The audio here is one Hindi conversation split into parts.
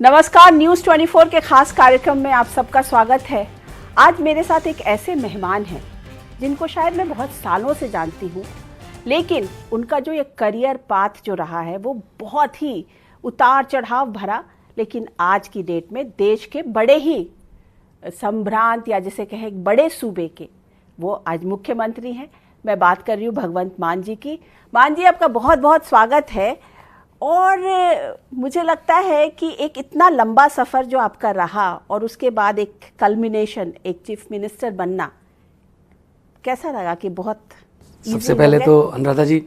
नमस्कार, न्यूज़ 24 के खास कार्यक्रम में आप सबका स्वागत है। आज मेरे साथ एक ऐसे मेहमान हैं जिनको शायद मैं बहुत सालों से जानती हूँ, लेकिन उनका जो ये करियर पाथ जो रहा है वो बहुत ही उतार चढ़ाव भरा, लेकिन आज की डेट में देश के बड़े ही संभ्रांत या जिसे कहें बड़े सूबे के वो आज मुख्यमंत्री हैं। मैं बात कर रही हूँ भगवंत मान जी की। मान जी, आपका बहुत बहुत स्वागत है। और मुझे लगता है कि एक इतना लंबा सफ़र जो आपका रहा और उसके बाद एक कल्मिनेशन, एक चीफ मिनिस्टर बनना, कैसा लगा? कि बहुत सबसे पहले तो अनुराधा जी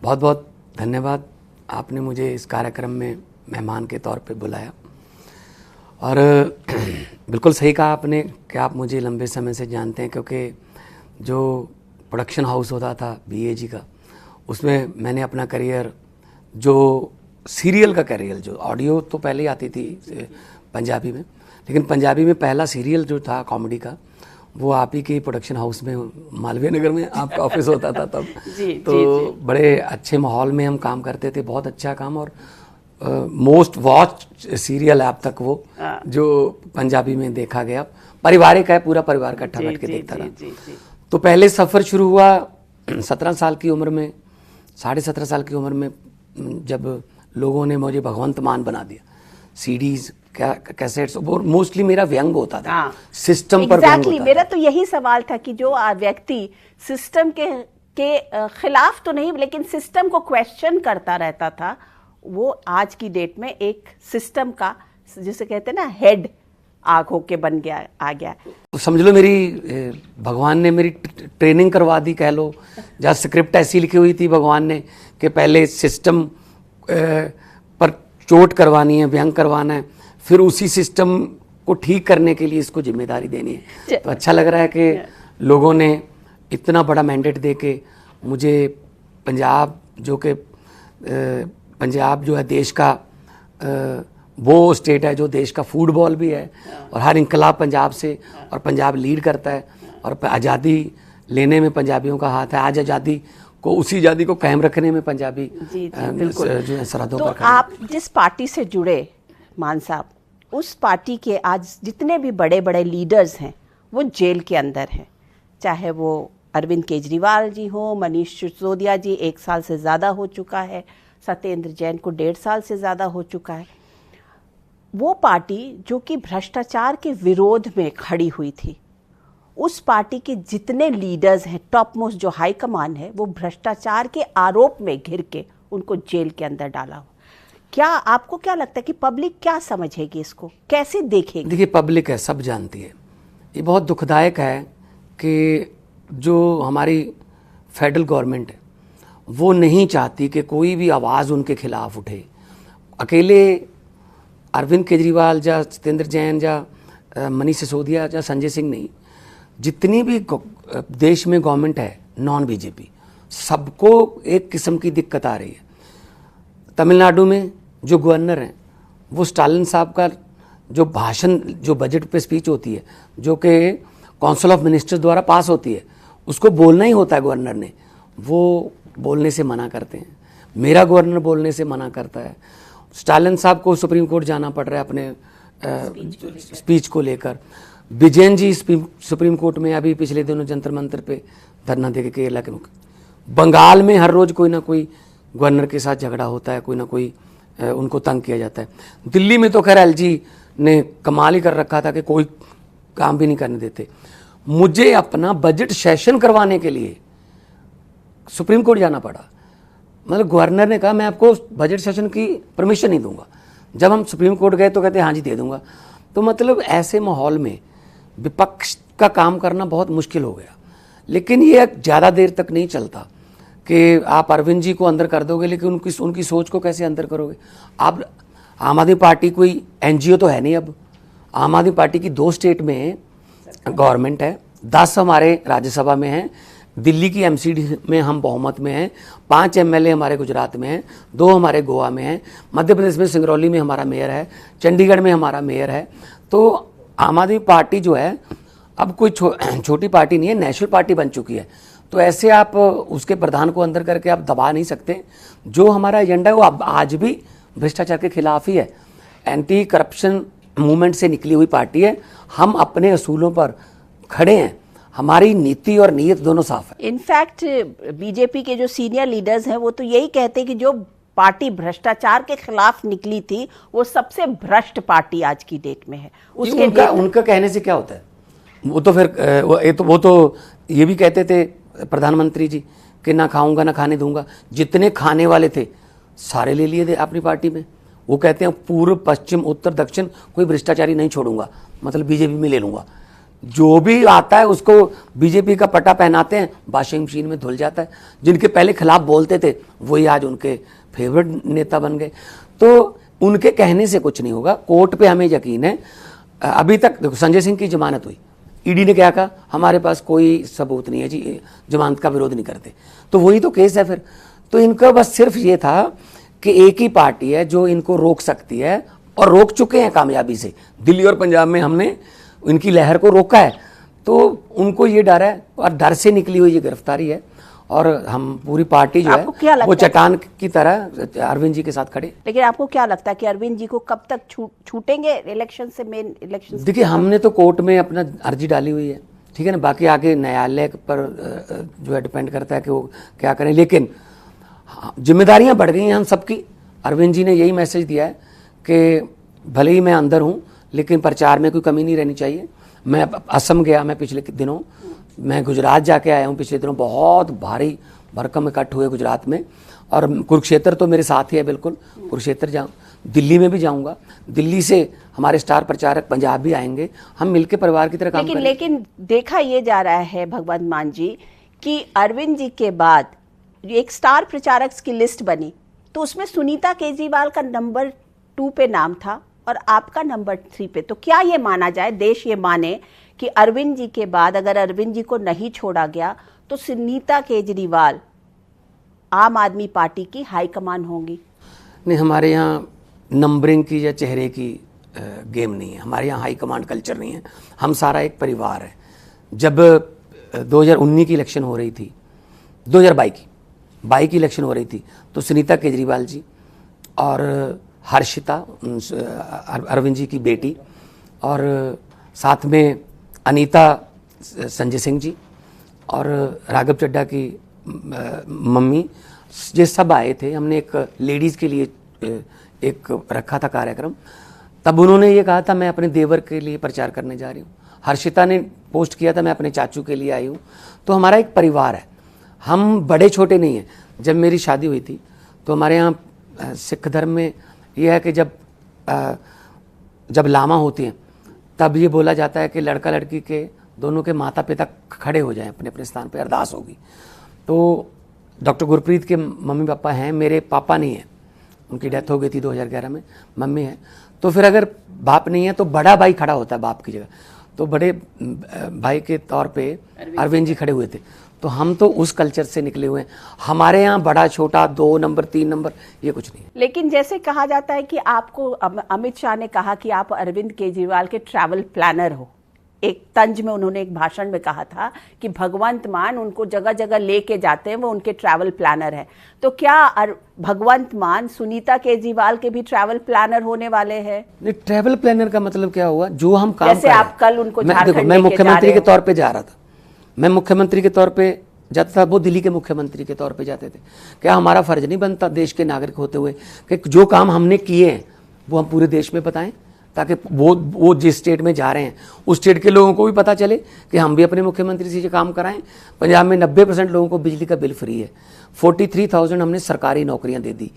बहुत बहुत धन्यवाद, आपने मुझे इस कार्यक्रम में मेहमान के तौर पे बुलाया। और बिल्कुल सही कहा आपने कि आप मुझे लंबे समय से जानते हैं, क्योंकि जो प्रोडक्शन हाउस होता था BAG का, उसमें मैंने अपना करियर, जो सीरियल का करियर, जो ऑडियो तो पहले ही आती थी पंजाबी में, लेकिन पंजाबी में पहला सीरियल जो था कॉमेडी का, वो आप ही के प्रोडक्शन हाउस में, मालवीय नगर में आपका ऑफिस होता था तब। तो बड़े अच्छे माहौल में हम काम करते थे, बहुत अच्छा काम। और मोस्ट वॉच सीरियल अब तक वो जो पंजाबी में देखा गया, पारिवारिक है, पूरा परिवार इकट्ठा बैठ के देखता था। तो पहले सफ़र शुरू हुआ 17 साल की उम्र में, 17.5 साल की उम्र में, जब लोगों ने मुझे भगवंत मान बना दिया। CDs, कैसेट्स, वो मोस्टली मेरा व्यंग होता था, सिस्टम पर व्यंग होता था। मेरा तो यही सवाल था कि जो व्यक्ति सिस्टम के खिलाफ तो नहीं, लेकिन सिस्टम को क्वेश्चन करता रहता था, वो आज की डेट में एक सिस्टम का, जिसे कहते हैं ना, हेड आग होके बन गया, आ गया। तो समझ लो मेरी भगवान ने मेरी ट्रेनिंग करवा दी, कह लो। जहाँ स्क्रिप्ट ऐसी लिखी हुई थी भगवान ने कि पहले सिस्टम पर चोट करवानी है, व्यंग करवाना है, फिर उसी सिस्टम को ठीक करने के लिए इसको जिम्मेदारी देनी है। तो अच्छा लग रहा है कि लोगों ने इतना बड़ा मैंडेट दे के मुझे पंजाब, जो कि पंजाब जो है देश का वो स्टेट है जो देश का फुटबॉल भी है, और हर इंकलाब पंजाब से, और पंजाब लीड करता है, और आज़ादी लेने में पंजाबियों का हाथ है। आज आज़ादी को, उसी आज़ादी को कायम रखने में पंजाबी जो है सरहदों पर। तो आप जिस पार्टी से जुड़े मान साहब, उस पार्टी के आज जितने भी बड़े बड़े लीडर्स हैं वो जेल के अंदर हैं, चाहे वो अरविंद केजरीवाल जी हो, मनीष सिसोदिया जी 1 साल से ज़्यादा हो चुका है, सत्येंद्र जैन को 1.5 साल से ज़्यादा हो चुका है। वो पार्टी जो कि भ्रष्टाचार के विरोध में खड़ी हुई थी, उस पार्टी के जितने लीडर्स हैं, टॉप मोस्ट जो हाई कमान है, वो भ्रष्टाचार के आरोप में घिर के उनको जेल के अंदर डाला हो। क्या आपको क्या लगता है कि पब्लिक क्या समझेगी, इसको कैसे देखेगी? देखिए, पब्लिक है, सब जानती है। ये बहुत दुखदायक है कि जो हमारी फेडरल गवर्नमेंट है वो नहीं चाहती कि कोई भी आवाज़ उनके खिलाफ उठे। अकेले अरविंद केजरीवाल या सत्येंद्र जैन या मनीष सिसोदिया या संजय सिंह नहीं, जितनी भी देश में गवर्नमेंट है नॉन BJP, सबको एक किस्म की दिक्कत आ रही है। तमिलनाडु में जो गवर्नर हैं, वो स्टालिन साहब का जो भाषण, जो बजट पे स्पीच होती है, जो कि काउंसिल ऑफ मिनिस्टर्स द्वारा पास होती है, उसको बोलना ही होता है गवर्नर ने, वो बोलने से मना करते हैं। मेरा गवर्नर बोलने से मना करता है। स्टालिन साहब को सुप्रीम कोर्ट जाना पड़ रहा है अपने स्पीच को लेकर। विजयन जी सुप्रीम कोर्ट में अभी पिछले दिनों जंतर मंतर पे धरना दे के केरला के मुख्य। बंगाल में हर रोज कोई ना कोई गवर्नर के साथ झगड़ा होता है, कोई ना कोई उनको तंग किया जाता है। दिल्ली में तो खैर LG ने कमाल ही कर रखा था कि कोई काम भी नहीं करने देते। मुझे अपना बजट सेशन करवाने के लिए सुप्रीम कोर्ट जाना पड़ा। मतलब गवर्नर ने कहा मैं आपको बजट सेशन की परमिशन नहीं दूंगा। जब हम सुप्रीम कोर्ट गए तो कहते हाँ जी दे दूंगा। तो मतलब ऐसे माहौल में विपक्ष का काम करना बहुत मुश्किल हो गया। लेकिन ये ज़्यादा देर तक नहीं चलता कि आप अरविंद जी को अंदर कर दोगे, लेकिन उनकी सोच को कैसे अंदर करोगे आप? आम आदमी पार्टी कोई NGO तो है नहीं। अब आम आदमी पार्टी की 2 स्टेट में गवर्नमेंट है, 10 हमारे राज्यसभा में हैं, दिल्ली की MCD में हम बहुमत में हैं, 5 MLA हमारे गुजरात में हैं, 2 हमारे गोवा में हैं, मध्य प्रदेश में सिंगरौली में हमारा मेयर है, चंडीगढ़ में हमारा मेयर है। तो आम आदमी पार्टी जो है अब कोई छोटी पार्टी नहीं है, नेशनल पार्टी बन चुकी है। तो ऐसे आप उसके प्रधान को अंदर करके आप दबा नहीं सकते। जो हमारा एजेंडा है वो आज भी भ्रष्टाचार के खिलाफ ही है। एंटी करप्शन मूवमेंट से निकली हुई पार्टी है। हम अपने असूलों पर खड़े हैं, हमारी नीति और नीयत दोनों साफ है। इनफैक्ट बीजेपी के जो सीनियर लीडर्स हैं वो तो यही कहते हैं कि जो पार्टी भ्रष्टाचार के खिलाफ निकली थी वो सबसे भ्रष्ट पार्टी आज की डेट में है। उसके उनका कहने से क्या होता है? वो तो फिर वो तो ये भी कहते थे प्रधानमंत्री जी कि ना खाऊंगा ना खाने दूंगा। जितने खाने वाले थे सारे ले लिए थे अपनी पार्टी में। वो कहते हैं पूर्व पश्चिम उत्तर दक्षिण कोई भ्रष्टाचारी नहीं छोड़ूंगा, मतलब बीजेपी में ले लूंगा। जो भी आता है उसको बीजेपी का पट्टा पहनाते हैं, वॉशिंग मशीन में धुल जाता है। जिनके पहले खिलाफ बोलते थे वही आज उनके फेवरेट नेता बन गए। तो उनके कहने से कुछ नहीं होगा। कोर्ट पे हमें यकीन है। अभी तक देखो, संजय सिंह की जमानत हुई, ईडी ने क्या कहा, हमारे पास कोई सबूत नहीं है जी, जमानत का विरोध नहीं करते। तो वही तो केस है फिर। तो इनका बस सिर्फ ये था कि एक ही पार्टी है जो इनको रोक सकती है, और रोक चुके हैं कामयाबी से। दिल्ली और पंजाब में हमने इनकी लहर को रोका है। तो उनको ये डर है, और डर से निकली हुई ये गिरफ्तारी है। और हम पूरी पार्टी जो है वो चट्टान की तरह अरविंद जी के साथ खड़े। लेकिन आपको क्या लगता है कि अरविंद जी को कब तक छूटेंगे इलेक्शन से, मेन इलेक्शन? देखिए, हमने तो कोर्ट में अपना अर्जी डाली हुई है, ठीक है ना। बाकी आगे न्यायालय पर जो है डिपेंड करता है कि वो क्या करें। लेकिन जिम्मेदारियां बढ़ गई हैं हम सबकी। अरविंद जी ने यही मैसेज दिया है कि भले ही मैं अंदर हूं लेकिन प्रचार में कोई कमी नहीं रहनी चाहिए। मैं असम गया, मैं पिछले दिनों, मैं गुजरात जाके आया हूँ पिछले दिनों। बहुत भारी भरकम इकट्ठ हुए गुजरात में। और कुरुक्षेत्र तो मेरे साथ ही है, बिल्कुल कुरुक्षेत्र जाऊँ। दिल्ली में भी जाऊँगा। दिल्ली से हमारे स्टार प्रचारक पंजाब भी आएंगे। हम मिलकर परिवार की तरह काम करेंगे। लेकिन देखा ये जा रहा है भगवंत मान जी कि अरविंद जी के बाद एक स्टार प्रचारक की लिस्ट बनी तो उसमें सुनीता केजरीवाल का नंबर 2 पे नाम था और आपका नंबर 3 पे। तो क्या ये माना जाए, देश ये माने कि अरविंद जी के बाद अगर अरविंद जी को नहीं छोड़ा गया तो सुनीता केजरीवाल आम आदमी पार्टी की हाईकमान होंगी? नहीं, हमारे यहाँ नंबरिंग की या चेहरे की गेम नहीं है। हमारे यहाँ हाई कमांड कल्चर नहीं है। हम सारा एक परिवार है। जब 2019 की इलेक्शन हो रही थी, 2022 की इलेक्शन हो रही थी, तो सुनीता केजरीवाल जी और हर्षिता, अरविंद जी की बेटी, और साथ में अनीता संजय सिंह जी और राघव चड्ढा की मम्मी, ये सब आए थे। हमने एक लेडीज़ के लिए एक रखा था कार्यक्रम। तब उन्होंने ये कहा था मैं अपने देवर के लिए प्रचार करने जा रही हूँ। हर्षिता ने पोस्ट किया था मैं अपने चाचू के लिए आई हूँ। तो हमारा एक परिवार है, हम बड़े छोटे नहीं हैं। जब मेरी शादी हुई थी तो हमारे यहाँ सिख धर्म में यह है कि जब लामा होती हैं तब ये बोला जाता है कि लड़का लड़की के दोनों के माता पिता खड़े हो जाएं अपने अपने स्थान पे, अरदास होगी। तो डॉक्टर गुरप्रीत के मम्मी पापा हैं, मेरे पापा नहीं हैं, उनकी डेथ हो गई थी 2011 में। मम्मी है। तो फिर अगर बाप नहीं है तो बड़ा भाई खड़ा होता है बाप की जगह। तो बड़े भाई के तौर पे अरविंद जी खड़े हुए थे। तो हम तो उस कल्चर से निकले हुए हैं। हमारे यहाँ बड़ा छोटा 2 नंबर 3 नंबर ये कुछ नहीं है। लेकिन जैसे कहा जाता है कि आपको अमित शाह ने कहा कि आप अरविंद केजरीवाल के ट्रैवल प्लानर हो। एक तंज में उन्होंने एक भाषण में कहा था कि भगवंत मान उनको जगह जगह लेके जाते हैं, वो उनके ट्रैवल प्लानर है। तो क्या भगवंत मान सुनीता केजरीवाल के भी ट्रैवल प्लानर होने वाले हैं? नहीं, ट्रैवल प्लानर का मतलब क्या हुआ? जो हम काम जैसे आप कल उनको मैं मुख्यमंत्री के तौर पे जा रहा था। मैं मुख्यमंत्री के तौर पे जाता था, वो दिल्ली के मुख्यमंत्री के तौर पे जाते थे। क्या हमारा फर्ज नहीं बनता देश के नागरिक होते हुए कि जो काम हमने किए हैं वो हम पूरे देश में बताएं, ताकि वो जिस स्टेट में जा रहे हैं उस स्टेट के लोगों को भी पता चले कि हम भी अपने मुख्यमंत्री से ये काम कराएं। पंजाब में 90% लोगों को बिजली का बिल फ्री है। 43,000 हमने सरकारी नौकरियां दे दी।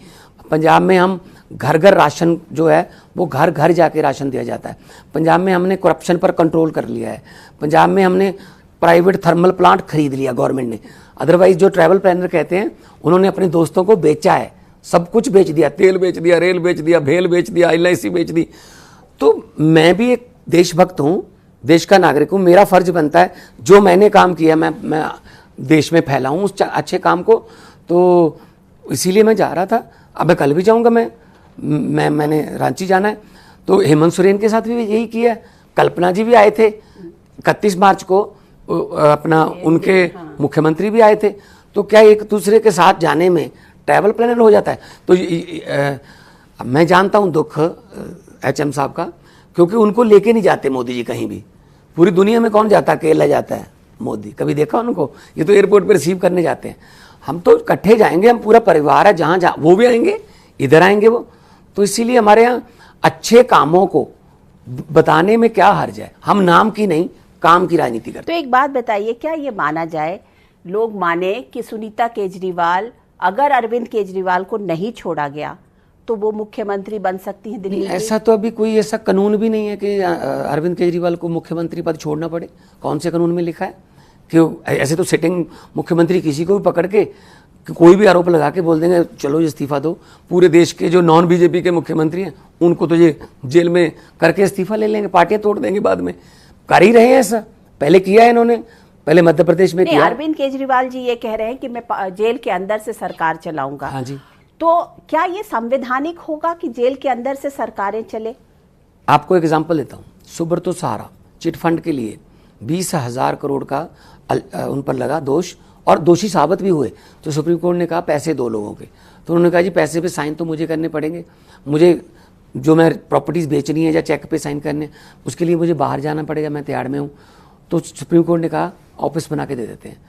पंजाब में हम घर घर राशन जो है वो घर घर जाके राशन दिया जाता है। पंजाब में हमने करप्शन पर कंट्रोल कर लिया है। पंजाब में हमने प्राइवेट थर्मल प्लांट खरीद लिया गवर्नमेंट ने। अदरवाइज जो ट्रैवल प्लानर कहते हैं उन्होंने अपने दोस्तों को बेचा है, सब कुछ बेच दिया, तेल बेच दिया, रेल बेच दिया, भेल बेच दिया, LIC बेच दी। तो मैं भी एक देशभक्त हूँ, देश का नागरिक हूँ। मेरा फर्ज बनता है जो मैंने काम किया मैं देश में फैलाऊँ उस अच्छे काम को। तो इसीलिए मैं जा रहा था। अब मैं कल भी जाऊँगा। मैंने रांची जाना है। तो हेमंत सोरेन के साथ भी यही किया। कल्पना जी भी आए थे 31 मार्च को, अपना उनके मुख्यमंत्री भी आए थे। तो क्या एक दूसरे के साथ जाने में ट्रैवल प्लानर हो जाता है? तो मैं जानता हूँ दुख HM साहब का, क्योंकि उनको लेके नहीं जाते मोदी जी कहीं भी। पूरी दुनिया में कौन जाता है, अकेला जाता है मोदी, कभी देखा उनको? ये तो एयरपोर्ट पे रिसीव करने जाते हैं। हम तो इकट्ठे जाएंगे, हम पूरा परिवार है, जहाँ जहाँ वो भी आएंगे, इधर आएंगे वो। तो इसीलिए हमारे यहाँ अच्छे कामों को बताने में क्या हर्ज है। हम नाम की नहीं, काम की राजनीति करते। तो एक बात बताइए, क्या ये माना जाए, लोग माने कि सुनीता केजरीवाल, अगर अरविंद केजरीवाल को नहीं छोड़ा गया तो वो मुख्यमंत्री बन सकती हैं दिल्ली की? ऐसा तो अभी कोई ऐसा कानून भी नहीं है कि अरविंद केजरीवाल को मुख्यमंत्री पद छोड़ना पड़े। कौन से कानून में लिखा है कि ऐसे? तो सिटिंग मुख्यमंत्री किसी को भी पकड़ के कोई भी आरोप लगा के बोल देंगे चलो इस्तीफा दो। पूरे देश के जो नॉन बीजेपी के मुख्यमंत्री हैं उनको तो ये जेल में करके इस्तीफा ले लेंगे, पार्टियां तोड़ देंगे बाद में। कर ही रहे हैं ऐसा, पहले किया है इन्होंने, पहले मध्य प्रदेश में किया। अरविंद केजरीवाल जी ये कह रहे हैं कि मैं जेल के अंदर से सरकार चलाऊंगा। हाँ जी। तो क्या ये संवैधानिक होगा कि जेल के अंदर से सरकारें चले? आपको एग्जांपल देता हूँ। सुब्रतो सहारा चिट फंड के लिए 20,000 करोड़ का उन पर लगा दोष, और दोषी साबित भी हुए। तो सुप्रीम कोर्ट ने कहा पैसे दो लोगों के। तो उन्होंने कहा जी पैसे पे साइन तो मुझे करने पड़ेंगे, मुझे जो मैं प्रॉपर्टीज़ बेचनी है या चेक पे साइन करने, उसके लिए मुझे बाहर जाना पड़ेगा, मैं तिहाड़ में हूँ। तो सुप्रीम कोर्ट ने कहा ऑफिस बना के दे देते हैं।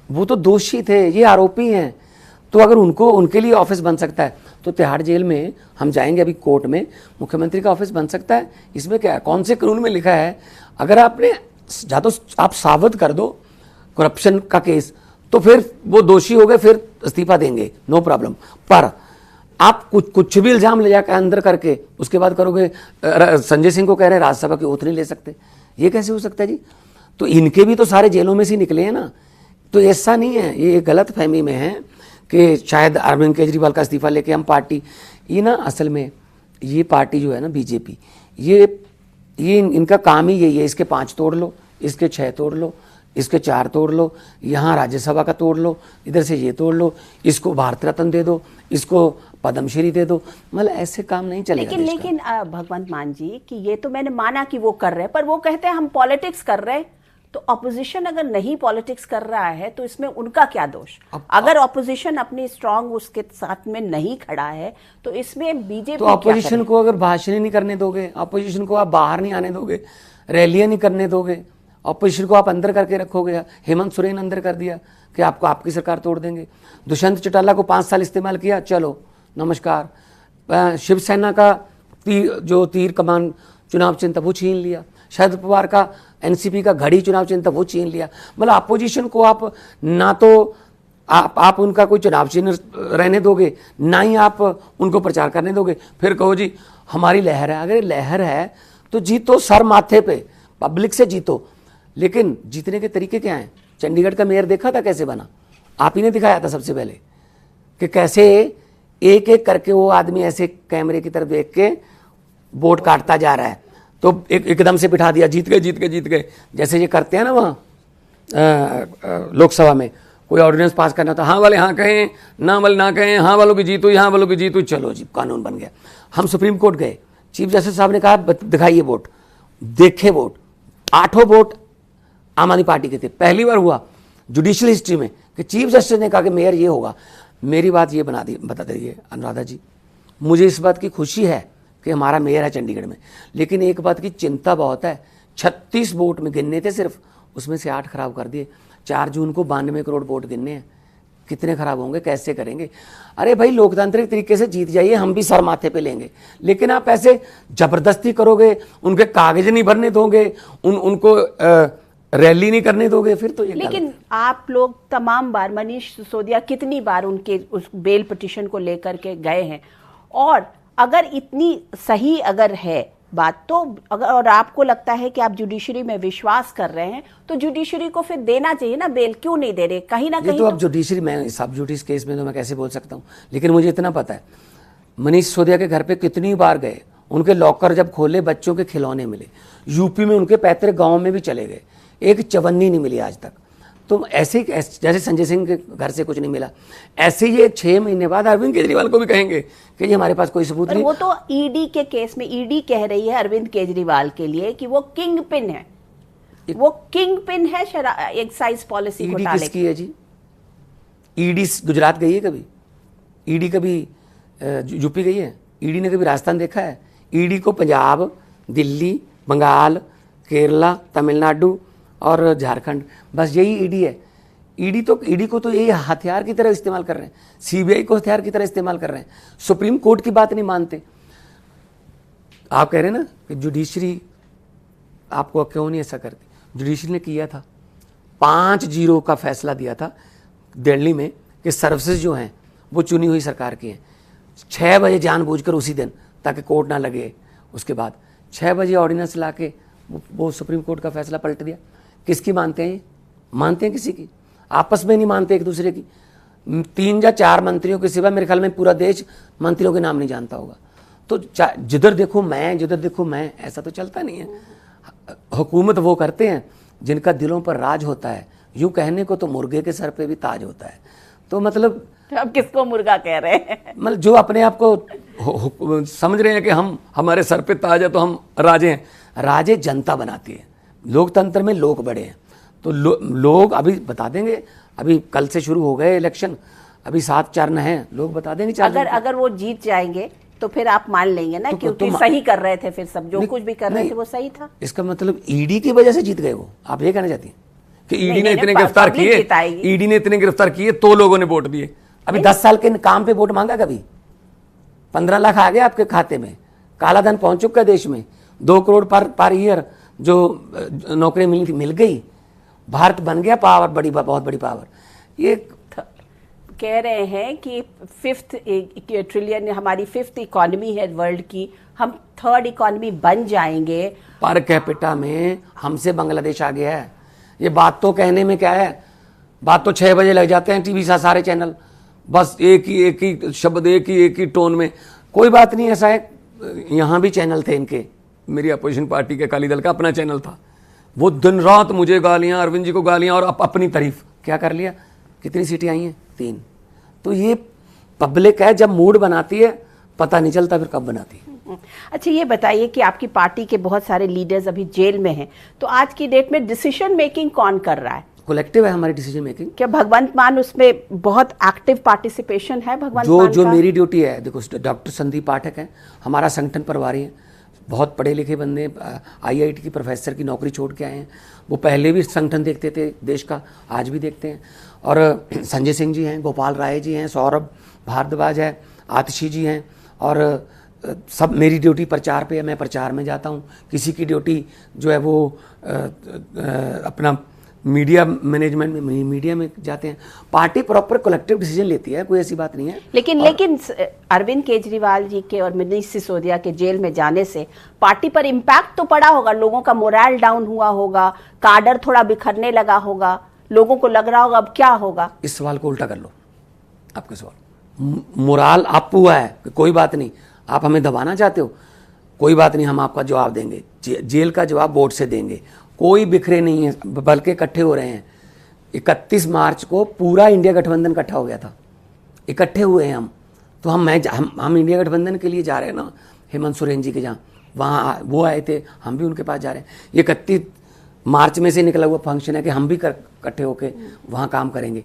वो तो दोषी थे, ये आरोपी हैं। तो अगर उनको उनके लिए ऑफिस बन सकता है तो तिहाड़ जेल में हम जाएंगे, अभी कोर्ट में मुख्यमंत्री का ऑफिस बन सकता है। इसमें क्या है? कौन से कानून में लिखा है? अगर आपने या तो आप साबित कर दो करप्शन का केस, तो फिर वो दोषी हो गए, फिर इस्तीफा देंगे, नो प्रॉब्लम। पर आप कुछ भी इल्जाम ले जाकर अंदर करके उसके बाद करोगे, संजय सिंह को कह रहे हैं राज्यसभा की ओथ नहीं ले सकते, ये कैसे हो सकता है जी? तो इनके भी तो सारे जेलों में से निकले हैं ना। तो ऐसा नहीं है, ये गलत फहमी में है कि शायद अरविंद केजरीवाल का इस्तीफा लेके हम पार्टी, ये ना असल में ये पार्टी जो है ना बीजेपी, ये इनका काम ही यही है, इसके 5 तोड़ लो, इसके 6 तोड़ लो, इसके 4 तोड़ लो, यहाँ राज्यसभा का तोड़ लो, इधर से ये तोड़ लो, इसको भारत रत्न दे दो, इसको पद्मश्री दे दो। मतलब ऐसे काम नहीं चलेगा। लेकिन भगवंत मान जी कि ये तो मैंने माना कि वो कर रहे हैं, पर वो कहते हैं हम पॉलिटिक्स कर रहे हैं। तो ऑपोजिशन अगर नहीं पॉलिटिक्स कर रहा है तो इसमें उनका क्या दोष? अगर ऑपोजिशन अपनी स्ट्रांग उसके साथ में नहीं खड़ा है तो इसमें बीजेपी तो ऑपोजिशन को अगर भाषण ही नहीं करने दोगे, ऑपोजिशन को आप बाहर नहीं आने दोगे, रैलियां नहीं करने दोगे, ऑपोजिशन को आप अंदर करके रखोगे। हेमंत सोरेन अंदर कर दिया कि आपको आपकी सरकार तोड़ देंगे। दुष्यंत चौटाला को 5 साल इस्तेमाल किया, चलो नमस्कार। शिवसेना का तीर कमान चुनाव चिन्ह था वो छीन लिया। शरद पवार का एनसीपी का घड़ी चुनाव चिन्ह था वो छीन लिया। मतलब अपोजिशन को आप ना तो आप उनका कोई चुनाव चिन्ह रहने दोगे, ना ही आप उनको प्रचार करने दोगे। फिर कहो जी हमारी लहर है। अगर लहर है तो जीतो, सर माथे पे, पब्लिक से जीतो। लेकिन जीतने के तरीके क्या हैं? चंडीगढ़ का मेयर देखा था कैसे बना? आप ही ने दिखाया था सबसे पहले कि कैसे एक एक करके वो आदमी ऐसे कैमरे की तरफ देख के वोट काटता जा रहा है। तो एकदम से बिठा दिया, जीत गए। जैसे ये करते हैं ना वहाँ लोकसभा में कोई ऑर्डिनेंस पास करना था, हाँ वाले हाँ कहें, ना वाले ना कहें, हाँ वालों की जीत हुई, हाँ वालों की जीत हुई, चलो जी कानून बन गया। हम सुप्रीम कोर्ट गए, चीफ जस्टिस साहब ने कहा दिखाइए वोट, देखे वोट, 8 वोट आम आदमी पार्टी के थे। पहली बार हुआ जुडिशियल हिस्ट्री में कि चीफ जस्टिस ने कहा कि मेयर ये होगा। मेरी बात ये बता दीजिए अनुराधा जी, मुझे इस बात की खुशी है कि हमारा मेयर है चंडीगढ़ में, लेकिन एक बात की चिंता बहुत है। 36 वोट में गिनने थे सिर्फ, उसमें से 8 खराब कर दिए। 4 जून को 92 करोड़ वोट गिनने हैं, कितने खराब होंगे, कैसे करेंगे? अरे भाई लोकतांत्रिक तरीके से जीत जाइए, हम भी सर माथे पे लेंगे। लेकिन आप ऐसे जबरदस्ती करोगे, उनके कागज नहीं भरने दोगे, उनको रैली नहीं करने दोगे, फिर तो ये लेकिन आप लोग तमाम बार, मनीष सिसोदिया कितनी बार उनके उस बेल पिटीशन को लेकर के गए हैं, और अगर इतनी सही अगर है बात तो अगर, और आपको लगता है कि आप जुडिशरी में विश्वास कर रहे हैं, तो जुडिशरी को फिर देना चाहिए ना बेल, क्यों नहीं दे रहे? कहीं ना कहीं तो अब जुडिशरी में, सब जुडिस केस में तो मैं कैसे बोल सकता हूँ। लेकिन मुझे इतना पता है मनीष सिसोदिया के घर पे कितनी बार गए, उनके लॉकर जब खोले बच्चों के खिलौने मिले, यूपी में उनके पैतृक गाँव में भी चले गए, एक चवन्नी नहीं मिली आज तक। तो ऐसे जैसे संजय सिंह के घर से कुछ नहीं मिला, ऐसे ये 6 महीने बाद अरविंद केजरीवाल को भी कहेंगे कि ये हमारे पास कोई सबूत नहीं। वो तो ईडी के केस में ईडी कह रही है अरविंद केजरीवाल के लिए कि वो किंग पिन है, वो किंग पिन है एक्साइज पॉलिसी घोटाले। ईडी किसकी है जी? ईडी गुजरात गई है कभी? ईडी कभी यूपी गई है? ईडी ने कभी राजस्थान देखा है? ईडी को पंजाब, दिल्ली, बंगाल, केरला, तमिलनाडु और झारखंड, बस यही ईडी है। ईडी को तो ये हथियार की तरह इस्तेमाल कर रहे हैं, सीबीआई को हथियार की तरह इस्तेमाल कर रहे हैं, सुप्रीम कोर्ट की बात नहीं मानते। आप कह रहे हैं ना कि जुडिशरी आपको क्यों नहीं ऐसा करती, जुडिशरी ने किया था, 5-0 का फैसला दिया था दिल्ली में कि सर्विसेज जो हैं वो चुनी हुई सरकार की हैं। 6 बजे जानबूझकर उसी दिन, ताकि कोर्ट ना लगे, उसके बाद 6 बजे ऑर्डिनेंस ला के वो सुप्रीम कोर्ट का फैसला पलट दिया। किसकी मानते हैं ये? मानते हैं किसी की? आपस में नहीं मानते एक दूसरे की। 3 या 4 मंत्रियों के सिवा मेरे ख्याल में पूरा देश मंत्रियों के नाम नहीं जानता होगा। तो जिधर देखो मैं, जिधर देखो मैं, ऐसा तो चलता नहीं है। हुकूमत वो करते हैं जिनका दिलों पर राज होता है। यूं कहने को तो मुर्गे के सर पे भी ताज होता है। तो मतलब अब किसको मुर्गा कह रहे हैं? मतलब जो अपने आप को समझ रहे हैं कि हम, हमारे सर पे ताज है तो हम राजे हैं। राजे जनता बनाती है, लोकतंत्र में लोग बड़े हैं। तो लोग अभी बता देंगे, अभी कल से शुरू हो गए इलेक्शन, अभी 7 चरण हैं, लोग बता देंगे। अगर वो जीत जाएंगे तो फिर आप मान लेंगे ना, क्योंकि सही कर रहे थे, फिर सब जो कुछ भी कर रहे थे वो सही था। इसका मतलब ईडी की वजह से जीत गए वो, आप ये कहना चाहती हैं कि ईडी ने इतने गिरफ्तार किए, ईडी ने इतने गिरफ्तार किए तो लोगों ने वोट दिए। अभी 10 साल के काम पे वोट मांगा कभी? 15 लाख आ गया आपके खाते में, काला धन पहुंच चुका देश में, 2 करोड़ पर ईयर जो नौकरी मिली थी मिल गई, भारत बन गया पावर, बहुत बड़ी पावर। ये कह रहे हैं कि 5th ट्रिलियन हमारी 5th इकोनॉमी है वर्ल्ड की, हम 3rd इकोनॉमी बन जाएंगे। पर कैपिटा में हमसे बांग्लादेश आ गया है। ये बात तो कहने में क्या है, बात तो 6 बजे लग जाते हैं टीवी से सारे चैनल, बस एक ही शब्द, एक ही टोन में। कोई बात नहीं, ऐसा है, यहाँ भी चैनल थे इनके, मेरी अपोजिशन पार्टी के अकाली दल का अपना चैनल था, वो दिन रात मुझे गालियां, अरविंद जी को गालियां और अपनी तारीफ। क्या कर लिया? कितनी सीटें आई हैं? 3। तो ये पब्लिक है, जब मूड बनाती है पता नहीं चलता फिर कब बनाती है। अच्छा ये बताइए कि आपकी पार्टी के बहुत सारे लीडर्स अभी जेल में हैं, तो आज की डेट में डिसीजन मेकिंग कौन कर रहा है? कलेक्टिव है हमारी डिसीजन मेकिंग। क्या भगवंत मान उसमें बहुत एक्टिव पार्टिसिपेशन है? भगवंत मान जो मेरी ड्यूटी है, देखो डॉक्टर संदीप पाठक है, हमारा संगठन प्रभारी है, बहुत पढ़े लिखे बंदे, IIT की प्रोफेसर की नौकरी छोड़ के आए हैं। वो पहले भी संगठन देखते थे देश का, आज भी देखते हैं। और संजय सिंह जी हैं, गोपाल राय जी हैं, सौरभ भारद्वाज है, आतिशी जी हैं, और सब मेरी ड्यूटी प्रचार पे है, मैं प्रचार में जाता हूँ। किसी की ड्यूटी जो है वो अपना मीडिया मैनेजमेंट में, मीडिया में जाते हैं। पार्टी प्रॉपर कलेक्टिव डिसीजन लेती है, कोई ऐसी बात नहीं है। लेकिन अरविंद केजरीवाल जी के और मनीष सिसोदिया के जेल में जाने से पार्टी पर इम्पैक्ट तो पड़ा होगा, लोगों का मोरल डाउन हुआ होगा, काडर थोड़ा बिखरने लगा होगा, लोगों को लग रहा होगा अब क्या होगा। इस सवाल को उल्टा कर लो, आपके सवाल मोराल आप हुआ है कि कोई बात नहीं, आप हमें दबाना चाहते हो, कोई बात नहीं, हम आपका जवाब देंगे, जेल का जवाब वोट से देंगे। कोई बिखरे नहीं है, बल्कि इकट्ठे हो रहे हैं। 31 मार्च को पूरा इंडिया गठबंधन इकट्ठा हो गया था, इकट्ठे हुए हैं हम। तो हम इंडिया गठबंधन के लिए जा रहे हैं ना, हेमंत सोरेन जी के जहाँ, वहाँ वो आए थे, हम भी उनके पास जा रहे हैं। ये 31 मार्च में से निकला हुआ फंक्शन है कि हम भी इकट्ठे होकर वहाँ काम करेंगे।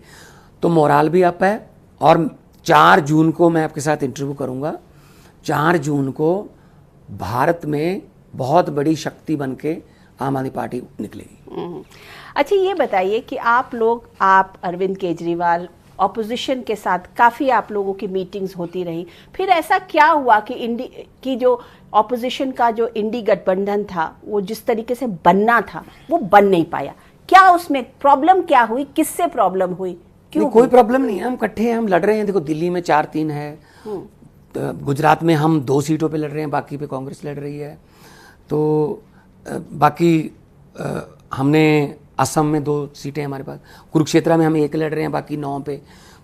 तो मोराल भी अप है। और 4 जून को मैं आपके साथ इंटरव्यू करूँगा। 4 जून को भारत में बहुत बड़ी शक्ति बन के आम आदमी पार्टी निकलेगी। अच्छा ये बताइए कि आप अरविंद केजरीवाल ऑपोजिशन के साथ काफ़ी आप लोगों की मीटिंग्स होती रही, फिर ऐसा क्या हुआ कि जो ऑपोजिशन का जो इंडी गठबंधन था वो जिस तरीके से बनना था वो बन नहीं पाया? क्या उसमें प्रॉब्लम क्या हुई, किससे प्रॉब्लम हुई, क्यों? कोई प्रॉब्लम नहीं है, हम इकट्ठे हैं, हम लड़ रहे हैं। देखो दिल्ली में 4-3 है, गुजरात में हम 2 सीटों पे लड़ रहे हैं, बाकी पे कांग्रेस लड़ रही है। तो बाकी हमने असम में 2 सीटें हमारे पास, कुरुक्षेत्र में हम 1 लड़ रहे हैं, बाकी 9 पे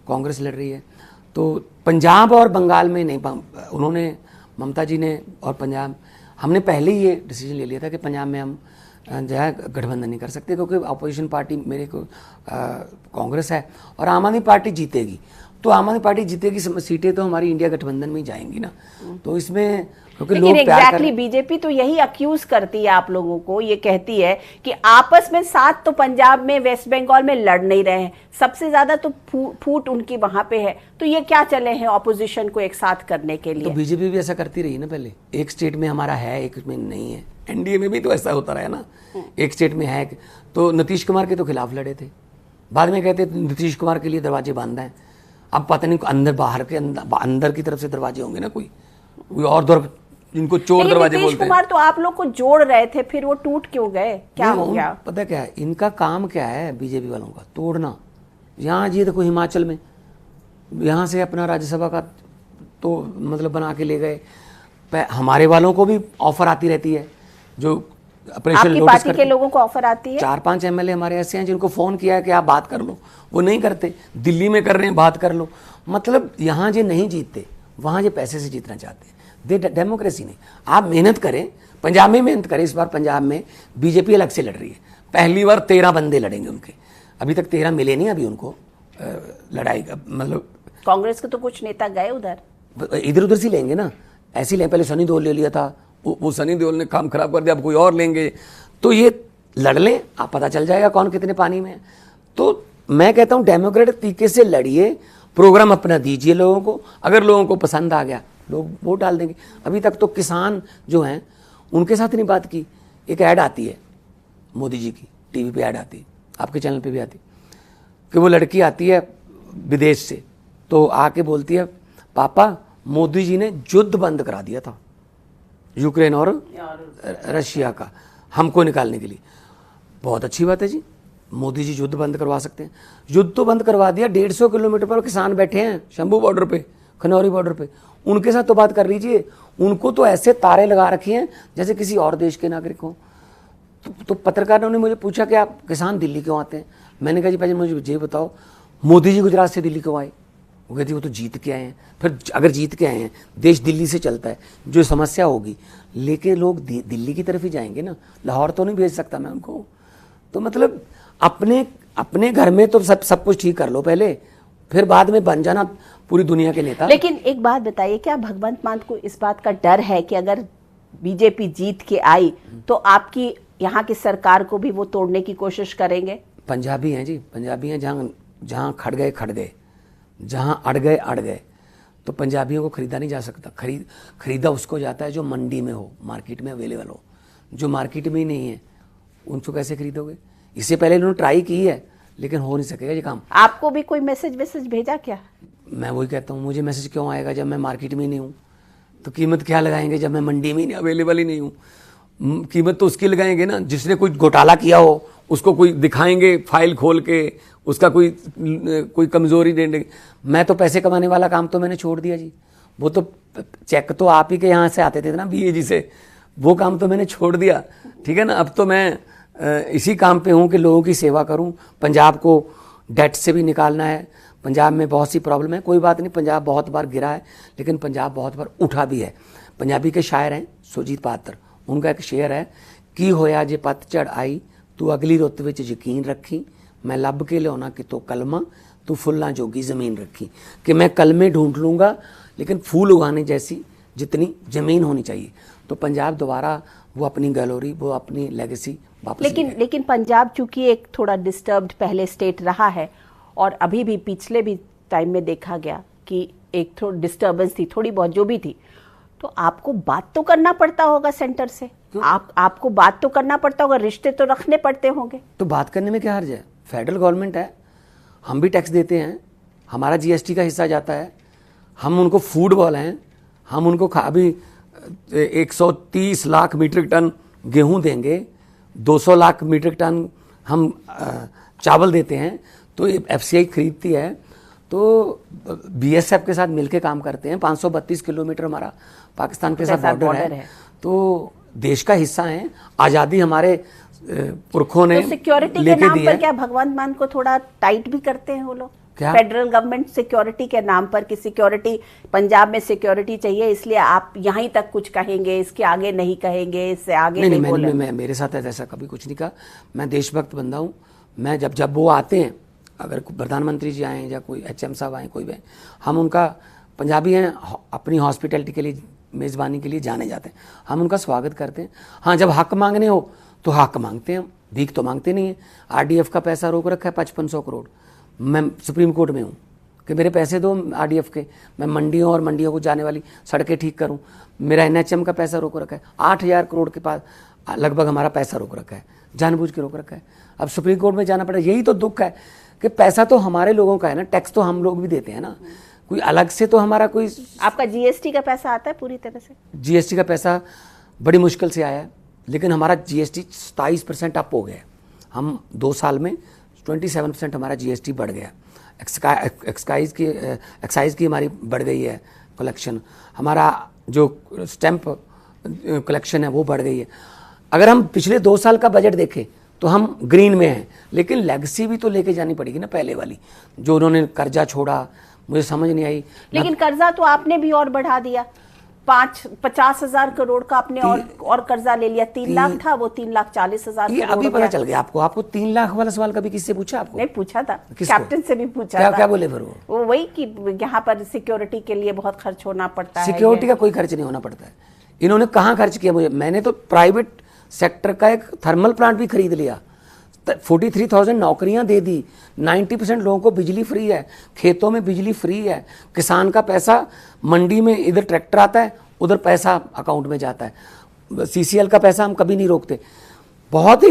कांग्रेस लड़ रही है। तो पंजाब और बंगाल में नहीं, उन्होंने, ममता जी ने, और पंजाब, हमने पहले ही ये डिसीजन ले लिया था कि पंजाब में हम जो है गठबंधन नहीं कर सकते, क्योंकि अपोजिशन पार्टी मेरे को कांग्रेस है और आम आदमी पार्टी जीतेगी। तो आम आदमी पार्टी जीतेगी, सीटें तो हमारी इंडिया गठबंधन में ही जाएंगी ना। तो इसमें क्योंकि लेकिन लोग प्यार एग्जैक्टली बीजेपी तो यही अक्यूज करती है आप लोगों को, ये कहती है कि आपस में साथ तो पंजाब में, वेस्ट बंगाल में लड़ नहीं रहे हैं, सबसे ज्यादा तो फूट उनकी वहां पे है, तो ये क्या चले हैं ऑपोजिशन को एक साथ करने के लिए? तो बीजेपी भी ऐसा करती रही ना पहले, एक स्टेट में हमारा है एक में नहीं है। एनडीए में भी तो ऐसा होता रहा ना, एक स्टेट में है तो नीतीश कुमार के तो खिलाफ लड़े थे, बाद में कहते नीतीश कुमार के लिए दरवाजे बांधा है। अब पता नहीं अंदर बाहर के अंदर की तरफ से दरवाजे होंगे ना, कोई और दर जिनको चोर दरवाजे बोलते हैं। नीतीश कुमार तो आप लोग को जोड़ रहे थे, फिर वो टूट क्यों गए, क्या हो गया? पता क्या है इनका काम, क्या है बीजेपी वालों का, तोड़ना। यहाँ जी देखो हिमाचल में, यहाँ से अपना राज्यसभा का तो मतलब बना के ले गए। हमारे वालों को भी ऑफर आती रहती है, जो ऑपरेशन आपकी पार्टी के लोगों को ऑफर आती है। 4-5 एमएलए हमारे ऐसे हैं जिनको फोन किया है कि आप बात कर लो, वो नहीं करते। दिल्ली में कर रहे हैं, बात कर लो। मतलब यहाँ जो नहीं जीतते, वहाँ जो पैसे से जीतना चाहते हैं। डेमोक्रेसी नहीं। आप मेहनत करें, पंजाब में मेहनत करें। इस बार पंजाब में बीजेपी अलग से लड़ रही है, पहली बार 13 बंदे लड़ेंगे उनके, अभी तक 13 मिले नहीं अभी उनको लड़ाई का। मतलब कांग्रेस के तो कुछ नेता गए उधर, इधर उधर से लेंगे ना, ऐसे ले। पहले सनी देओल ले लिया था, वो सनी देओल ने काम खराब कर दिया, अब कोई और लेंगे। तो ये लड़ लें, आप पता चल जाएगा कौन कितने पानी में है। तो मैं कहता हूँ डेमोक्रेटिक तरीके से लड़िए, प्रोग्राम अपना दीजिए लोगों को, अगर लोगों को पसंद आ गया लोग वोट डाल देंगे। अभी तक तो किसान जो हैं उनके साथ नहीं बात की। एक ऐड आती है मोदी जी की, टीवी पे ऐड आती है, आपके चैनल पे भी आती, कि वो लड़की आती है विदेश से, तो आके बोलती है पापा मोदी जी ने युद्ध बंद करा दिया था यूक्रेन और रशिया का, हमको निकालने के लिए। बहुत अच्छी बात है जी, मोदी जी युद्ध बंद करवा सकते हैं। युद्ध तो बंद करवा दिया, 150 किलोमीटर पर किसान बैठे हैं शंभू बॉर्डर पे, खनौरी बॉर्डर पे, उनके साथ तो बात कर लीजिए। उनको तो ऐसे तारे लगा रखे हैं जैसे किसी और देश के नागरिक हों। तो पत्रकारों ने मुझे पूछा कि आप किसान दिल्ली क्यों आते हैं? मैंने कहा जी भाई मुझे ये बताओ, मोदी जी गुजरात से दिल्ली क्यों आए? वो कहती वो तो जीत के आए हैं। फिर अगर जीत के आए हैं, देश दिल्ली से चलता है, जो समस्या होगी लेके लोग दिल्ली की तरफ ही जाएंगे ना, लाहौर तो नहीं भेज सकता मैं उनको। तो मतलब अपने घर में तो सब कुछ ठीक कर लो पहले, फिर बाद में बन जाना पूरी दुनिया के नेता। लेकिन एक बात बताइए, क्या भगवंत मान को इस बात का डर है कि अगर बीजेपी जीत के आई तो आपकी यहाँ की सरकार को भी वो तोड़ने की कोशिश करेंगे? पंजाबी हैं जी, पंजाबी हैं, जहाँ खड़ गए, जहाँ अड़ गए। तो पंजाबियों को खरीदा नहीं जा सकता। खरीदा उसको जाता है जो मंडी में हो, मार्केट में अवेलेबल हो। जो मार्केट में ही नहीं है उनको कैसे खरीदोगे? इससे पहले इन्होंने ट्राई की है लेकिन हो नहीं सकेगा ये काम। आपको भी कोई मैसेज भेजा क्या? मैं वही कहता हूँ, मुझे मैसेज क्यों आएगा जब मैं मार्केट में ही नहीं हूँ? तो कीमत क्या लगाएंगे जब मैं मंडी में ही अवेलेबल ही नहीं हूँ? कीमत तो उसकी लगाएंगे ना जिसने कोई घोटाला किया हो, उसको कोई दिखाएंगे फाइल खोल के, उसका कोई कमजोरी देंगे। मैं तो पैसे कमाने वाला काम तो मैंने छोड़ दिया जी। वो तो चेक तो आप ही के यहाँ से आते थे ना, BAG से, वो काम तो मैंने छोड़ दिया। ठीक है ना, अब तो मैं इसी काम पे हूँ कि लोगों की सेवा करूँ। पंजाब को डेट से भी निकालना है। पंजाब में बहुत सी प्रॉब्लम है, कोई बात नहीं, पंजाब बहुत बार गिरा है लेकिन पंजाब बहुत बार उठा भी है। पंजाबी के शायर हैं सुरजीत पात्र, उनका एक शेर है कि होया जे पतझड़ आई तू अगली रुत विच यकीन रखी, मैं लब के लियाना कितों कलमा तू फुल्लां जोगी ज़मीन रखी। कि मैं कलमे ढूंढ लूँगा लेकिन फूल उगाने जैसी जितनी ज़मीन होनी चाहिए। तो पंजाब दोबारा वो अपनी गैलोरी, वो अपनी लेगेसी वापस लेकिन पंजाब चूंकि एक थोड़ा डिस्टर्ब्ड पहले स्टेट रहा है और अभी भी पिछले भी टाइम में देखा गया कि एक थोड़ी डिस्टर्बेंस थी, थोड़ी बहुत जो भी थी, तो आपको बात तो करना पड़ता होगा सेंटर से। आपको बात तो करना पड़ता होगा, रिश्ते तो रखने पड़ते होंगे। तो बात करने में क्या हर्ज है? फेडरल गवर्नमेंट है, हम भी टैक्स देते हैं, हमारा GST का हिस्सा जाता है, हम उनको फूड वाले हैं, हम उनको अभी 130 लाख मीट्रिक टन गेहूं देंगे, 200 लाख मीट्रिक टन हम चावल देते हैं। तो FCI खरीदती है, तो BSF के साथ मिलके काम करते हैं। 532 किलोमीटर हमारा पाकिस्तान के साथ बॉर्डर है, तो देश का हिस्सा है। आज़ादी हमारे पुरखों ने तो सिक्योरिटी के नाम पर क्या भगवंत मान को थोड़ा टाइट भी करते हैं वो लोग? फेडरल गवर्नमेंट सिक्योरिटी के नाम पर कि सिक्योरिटी, पंजाब में सिक्योरिटी चाहिए इसलिए आप यहीं तक कुछ कहेंगे, इसके आगे नहीं कहेंगे, इससे आगे नहीं बोलेंगे। मेरे साथ ऐसा कभी कुछ नहीं कहा। मैं देशभक्त बंदा हूँ। मैं जब वो आते हैं अगर प्रधानमंत्री जी आए या कोई HM साहब आए, कोई भी आए, हम उनका, पंजाबी हैं, अपनी हॉस्पिटैलिटी के लिए, मेज़बानी के लिए जाने जाते हैं, हम उनका स्वागत करते हैं। हाँ, जब हक मांगने हो तो हक मांगते हैं, भीख तो मांगते नहीं है। RDF का पैसा रोक रखा है 5500 करोड़। मैं सुप्रीम कोर्ट में हूँ कि मेरे पैसे दो RDF के, मैं मंडियों और मंडियों को जाने वाली सड़कें ठीक करूँ। मेरा NHM का पैसा रोक रखा है, 8000 करोड़ के पास लगभग हमारा पैसा रोक रखा है, जानबूझ के रोक रखा है। अब सुप्रीम कोर्ट में जाना पड़ा। यही तो दुख है कि पैसा तो हमारे लोगों का है ना, टैक्स तो हम लोग भी देते हैं ना, कोई अलग से तो हमारा कोई। आपका GST का पैसा आता है पूरी तरह से? GST का पैसा बड़ी मुश्किल से आया है, लेकिन हमारा GST 27% अप हो गया। हम 2 साल में 27% हमारा GST बढ़ गया। एक्साइज की हमारी बढ़ गई है कलेक्शन, हमारा जो स्टैंप कलेक्शन है वो बढ़ गई है। अगर हम पिछले 2 साल का बजट देखें तो हम ग्रीन में हैं, लेकिन लेगेसी भी तो लेके जानी पड़ेगी ना, पहले वाली जो उन्होंने कर्जा छोड़ा, मुझे समझ नहीं आई। लेकिन कर्जा तो आपने भी और बढ़ा दिया, 50,000 करोड़ का आपने और कर्जा ले लिया। 3 लाख था, वो 3,40,000 ये अभी पता चल गया आपको? आपको 3 लाख वाला सवाल कभी किससे पूछा? आपको नहीं पूछा था, कैप्टन से भी पूछा क्या था। क्या बोले फिर वो वही कि यहाँ पर सिक्योरिटी के लिए बहुत खर्च होना पड़ता है। सिक्योरिटी का कोई खर्च नहीं होना पड़ता है। इन्होंने कहाँ खर्च किया? मैंने तो प्राइवेट सेक्टर का एक थर्मल प्लांट भी खरीद लिया, 43,000 नौकरियां दे दी, 90% लोगों को बिजली फ्री है, खेतों में बिजली फ्री है, किसान का पैसा मंडी में इधर ट्रैक्टर आता है, उधर पैसा अकाउंट में जाता है। CCL का पैसा हम कभी नहीं रोकते। बहुत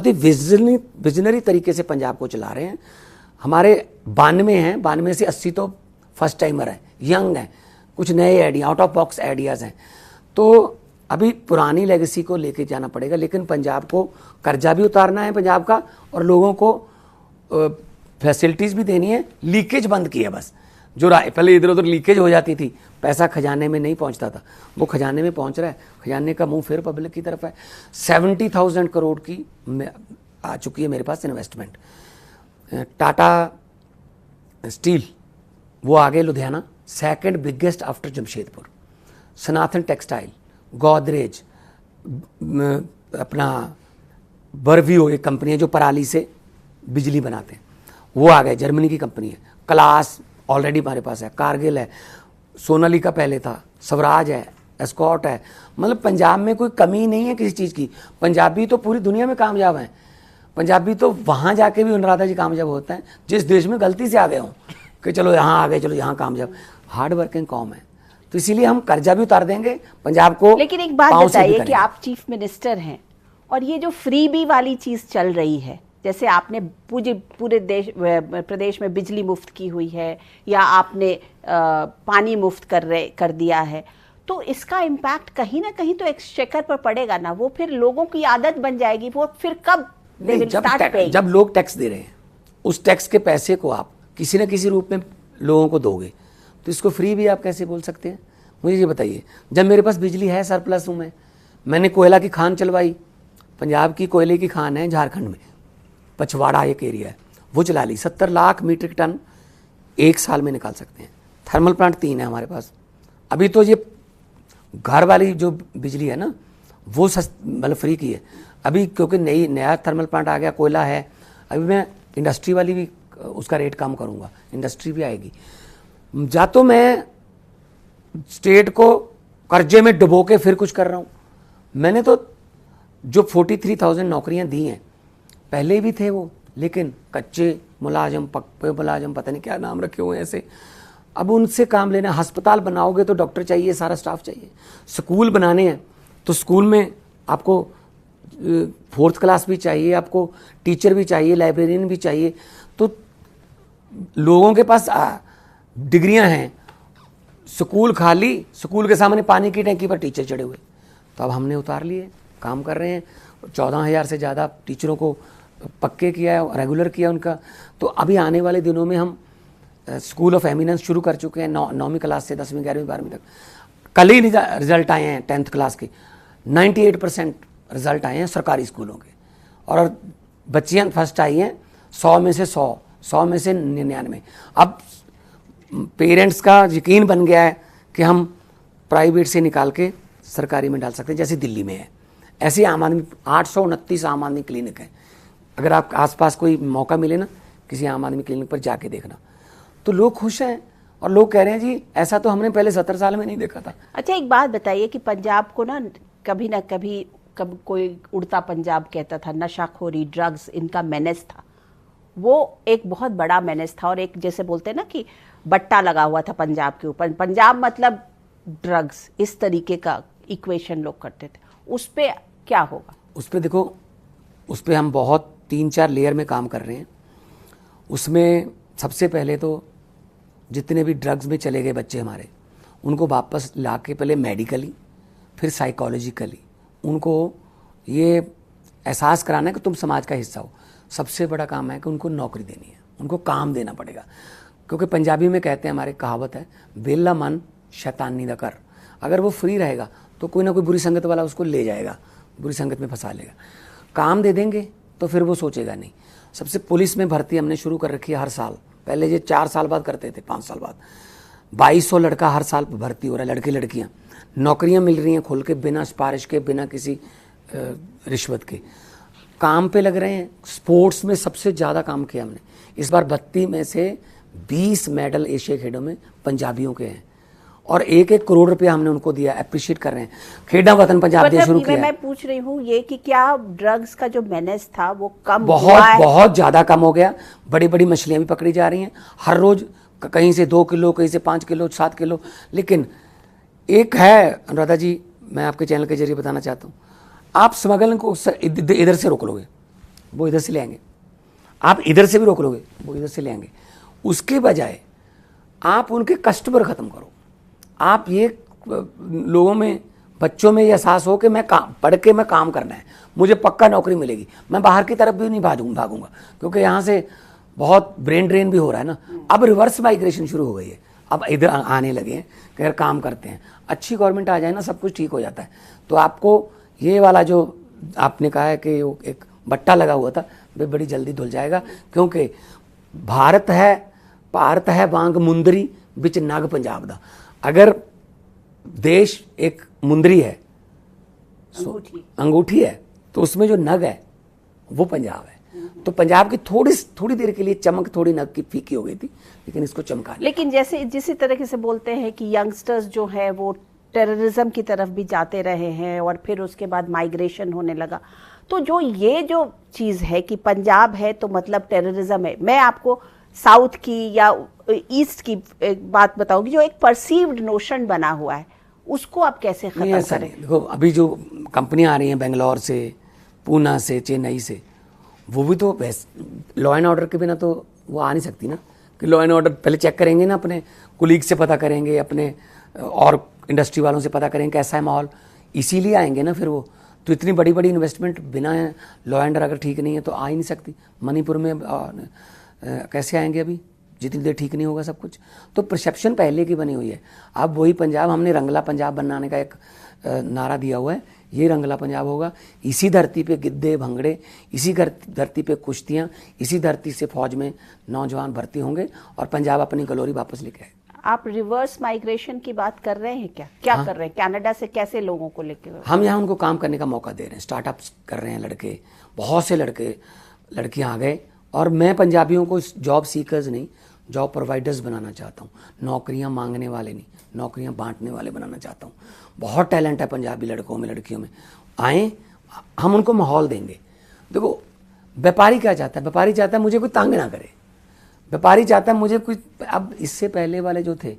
ही विजनरी तरीके से पंजाब को चला रहे हैं। हमारे 92 हैं, 92 से 80 तो फर्स्ट टाइमर है, यंग है, कुछ नए idea, out of box ideas हैं। तो अभी पुरानी लेगेसी को लेके जाना पड़ेगा, लेकिन पंजाब को कर्जा भी उतारना है पंजाब का, और लोगों को फैसिलिटीज़ भी देनी है। लीकेज बंद की है बस, जो पहले इधर उधर लीकेज हो जाती थी, पैसा खजाने में नहीं पहुंचता था, वो खजाने में पहुंच रहा है। खजाने का मुंह फिर पब्लिक की तरफ है। 70,000 करोड़ की आ चुकी है मेरे पास इन्वेस्टमेंट। टाटा स्टील वो आगे, Ludhiana second biggest after Jamshedpur. Sanatan textile, Godrej, अपना बर्वियो, एक कंपनी है जो पराली से बिजली बनाते हैं, वो आ गए, जर्मनी की कंपनी है। क्लास ऑलरेडी हमारे पास है, कारगिल है, सोनालिका पहले था, स्वराज है, एस्कॉर्ट है। मतलब पंजाब में कोई कमी नहीं है किसी चीज़ की। पंजाबी तो पूरी दुनिया में कामयाब हैं। पंजाबी तो वहाँ जाके भी अनुराधा जी कामयाब होता है जिस देश में गलती से आ गए हों, कि चलो यहाँ आ गए, चलो यहाँ कामयाब। हार्ड वर्किंग कौम है, तो इसीलिए हम कर्जा भी उतार देंगे पंजाब को। लेकिन एक बात बताइए कि आप चीफ मिनिस्टर हैं, और ये जो फ्रीबी वाली चीज़ चल रही है, जैसे आपने पूरे प्रदेश में बिजली मुफ्त की हुई है, या आपने पानी मुफ्त कर दिया है, तो इसका इम्पैक्ट कहीं ना कहीं तो एक्सचेकर पर पड़ेगा ना। वो फिर लोगों की आदत बन जाएगी, वो फिर कब जब लोग टैक्स दे रहे हैं, उस टैक्स के पैसे को आप किसी न किसी रूप में लोगों को दोगे, तो इसको फ्री भी आप कैसे बोल सकते हैं? मुझे ये बताइए। जब मेरे पास बिजली है, सरप्लस हूँ मैंने कोयला की खान चलवाई, पंजाब की कोयले की खान है झारखंड में, पछवाड़ा एक एरिया है, वो चला ली। 70 लाख मीट्रिक टन 1 साल में निकाल सकते हैं। थर्मल प्लांट 3 है हमारे पास। अभी तो ये घर वाली जो बिजली है ना, वो मतलब फ्री की है अभी, क्योंकि नया थर्मल प्लांट आ गया, कोयला है। अभी मैं इंडस्ट्री वाली भी उसका रेट कम करूँगा, इंडस्ट्री भी आएगी। या तो मैं स्टेट को कर्जे में डुबो के फिर कुछ कर रहा हूँ। मैंने तो जो 43,000 नौकरियां दी हैं, पहले भी थे वो, लेकिन कच्चे मुलाजम, पक्के मुलाजम, पता नहीं क्या नाम रखे हुए हैं ऐसे, अब उनसे काम लेना। अस्पताल बनाओगे तो डॉक्टर चाहिए, सारा स्टाफ चाहिए। स्कूल बनाने हैं तो स्कूल में आपको 4th क्लास भी चाहिए, आपको टीचर भी चाहिए, लाइब्रेरियन भी चाहिए। तो लोगों के पास डिग्रियां हैं, स्कूल खाली, स्कूल के सामने पानी की टंकी पर टीचर चढ़े हुए। तो अब हमने उतार लिए, काम कर रहे हैं। 14,000 से ज़्यादा टीचरों को पक्के किया है, रेगुलर किया उनका। तो अभी आने वाले दिनों में हम स्कूल ऑफ एमिनेंस शुरू कर चुके हैं, 9वीं क्लास से 10वीं 11वीं 12वीं तक। कल ही रिजल्ट आए हैं 10th क्लास के, 98% रिजल्ट आए हैं सरकारी स्कूलों के, और बच्चियाँ फर्स्ट आई हैं 100 में से 100 में से 99। अब पेरेंट्स का यकीन बन गया है कि हम प्राइवेट से निकाल के सरकारी में डाल सकते हैं, जैसे दिल्ली में है। ऐसे आम आदमी 829 आम आदमी क्लिनिक है, अगर आप आसपास कोई मौका मिले ना किसी आम आदमी क्लिनिक पर जाके देखना, तो लोग खुश हैं और लोग कह रहे हैं जी ऐसा तो हमने पहले 70 साल में नहीं देखा था। अच्छा, एक बात बताइए कि पंजाब को ना कभी कब कोई उड़ता पंजाब कहता था, नशाखोरी, ड्रग्स इनका मेनेस था। वो एक बहुत बड़ा मेनेस था और एक जैसे बोलते हैं ना कि बट्टा लगा हुआ था पंजाब के ऊपर। पंजाब मतलब ड्रग्स, इस तरीके का इक्वेशन लोग करते थे। उस पे क्या होगा? उस पे देखो, उस पे हम बहुत 3-4 लेयर में काम कर रहे हैं। उसमें सबसे पहले तो जितने भी ड्रग्स में चले गए बच्चे हमारे, उनको वापस ला के पहले मेडिकली फिर साइकोलॉजिकली उनको ये एहसास कराना है कि तुम समाज का हिस्सा हो। सबसे बड़ा काम है कि उनको नौकरी देनी है, उनको काम देना पड़ेगा। क्योंकि पंजाबी में कहते हैं, हमारे कहावत है, बेला मन शैतानी दा कर। अगर वो फ्री रहेगा तो कोई ना कोई बुरी संगत वाला उसको ले जाएगा, बुरी संगत में फंसा लेगा। काम दे देंगे तो फिर वो सोचेगा नहीं। सबसे पुलिस में भर्ती हमने शुरू कर रखी है हर साल। पहले ये 4 साल बाद करते थे, 5 साल बाद। 2200 लड़का हर साल भर्ती हो रहा है, लड़के लड़कियां। नौकरियां मिल रही हैं खुल के, बिना सिफारिश के, बिना किसी रिश्वत के। काम पे लग रहे हैं। स्पोर्ट्स में सबसे ज़्यादा काम किया हमने। इस बार 32 में से 20 मेडल एशिया खेलों में पंजाबियों के हैं और 1-1 करोड़ रुपया हमने उनको दिया। अप्रिशिएट कर रहे हैं। खेड़ा वतन पंजाब दे शुरू किया। मैं पूछ रही हूँ ये कि क्या ड्रग्स का जो मेनेस था वो कम हुआ है? बहुत ज़्यादा कम हो गया। बड़ी बड़ी मछलियाँ भी पकड़ी जा रही हैं हर रोज, कहीं से 2 किलो, कहीं से 5 किलो, 7 किलो। लेकिन एक है अनुराधा जी, मैं आपके चैनल के जरिए बताना चाहता हूँ, आप स्मगलिंग को इधर से रोक लोगे, वो इधर से ले आएंगे। आप इधर से भी रोक लोगे, वो इधर से ले आएंगे। उसके बजाय आप उनके कस्टमर ख़त्म करो। आप ये लोगों में, बच्चों में ये एहसास हो कि मैं पढ़ के मैं काम करना है, मुझे पक्का नौकरी मिलेगी, मैं बाहर की तरफ भी नहीं भागूंगा। क्योंकि यहाँ से बहुत ब्रेन ड्रेन भी हो रहा है ना। अब रिवर्स माइग्रेशन शुरू हो गई है। अब इधर आने लगे हैं कि अगर काम करते हैं, अच्छी गवर्नमेंट आ जाए ना, सब कुछ ठीक हो जाता है। तो आपको ये वाला जो आपने कहा है कि एक बट्टा लगा हुआ था, वे बड़ी जल्दी धुल जाएगा। क्योंकि भारत है वांग मुंदरी बिच नग पंजाब दा। अगर देश एक मुंदरी है, अंगूठी है, तो उसमें जो नग है वो पंजाब है। तो पंजाब की थोड़ी देर के लिए चमक थोड़ी नग की फीकी हो गई थी, लेकिन इसको चमका लिया। लेकिन जैसे जिस तरीके से बोलते हैं कि यंगस्टर्स जो है वो टेररिज्म की तरफ भी जाते रहे हैं और फिर उसके बाद माइग्रेशन होने लगा, तो ये जो चीज़ है कि पंजाब है तो मतलब टेररिज्म है। मैं आपको साउथ की या ईस्ट की एक बात बताऊंगी, जो एक परसीव्ड नोशन बना हुआ है, उसको आप कैसे खत्म करें? देखो, अभी जो कंपनियां आ रही हैं बेंगलोर से, पूना से, चेन्नई से, वो भी तो लॉ एंड ऑर्डर के बिना तो वो आ नहीं सकती ना। कि लॉ एंड ऑर्डर पहले चेक करेंगे ना, अपने कुलीग से पता करेंगे, अपने और इंडस्ट्री वालों से पता करेंगे कैसा है माहौल, इसीलिए आएंगे ना फिर वो। तो इतनी बड़ी बड़ी इन्वेस्टमेंट बिना लॉ एंड ऑर्डर अगर ठीक नहीं है तो आ ही नहीं सकती। मणिपुर में कैसे आएंगे अभी, जितनी देर ठीक नहीं होगा सब कुछ। तो परसेप्शन पहले की बनी हुई है। अब वही पंजाब, हमने रंगला पंजाब बनाने का एक नारा दिया हुआ है। ये रंगला पंजाब होगा। इसी धरती पे गिद्दे भंगड़े, इसी धरती पे कुश्तियाँ, इसी धरती से फौज में नौजवान भर्ती होंगे और पंजाब अपनी ग्लोरी वापस लेके आए। आप रिवर्स माइग्रेशन की बात कर रहे हैं क्या? हाँ? कर रहे हैं? कनाडा से कैसे लोगों को लेके? हम यहाँ उनको काम करने का मौका दे रहे हैं। स्टार्टअप्स कर रहे हैं लड़के, बहुत से लड़कियाँ आ गए। और मैं पंजाबियों को जॉब सीकर्स नहीं, जॉब प्रोवाइडर्स बनाना चाहता हूँ। नौकरियाँ मांगने वाले नहीं, नौकरियाँ बांटने वाले बनाना चाहता हूँ। बहुत टैलेंट है पंजाबी लड़कों में, लड़कियों में। आए, हम उनको माहौल देंगे। देखो, व्यापारी क्या चाहता है? व्यापारी चाहता है मुझे कोई तंग ना करे। व्यापारी चाहता है मुझे कोई, अब इससे पहले वाले जो थे,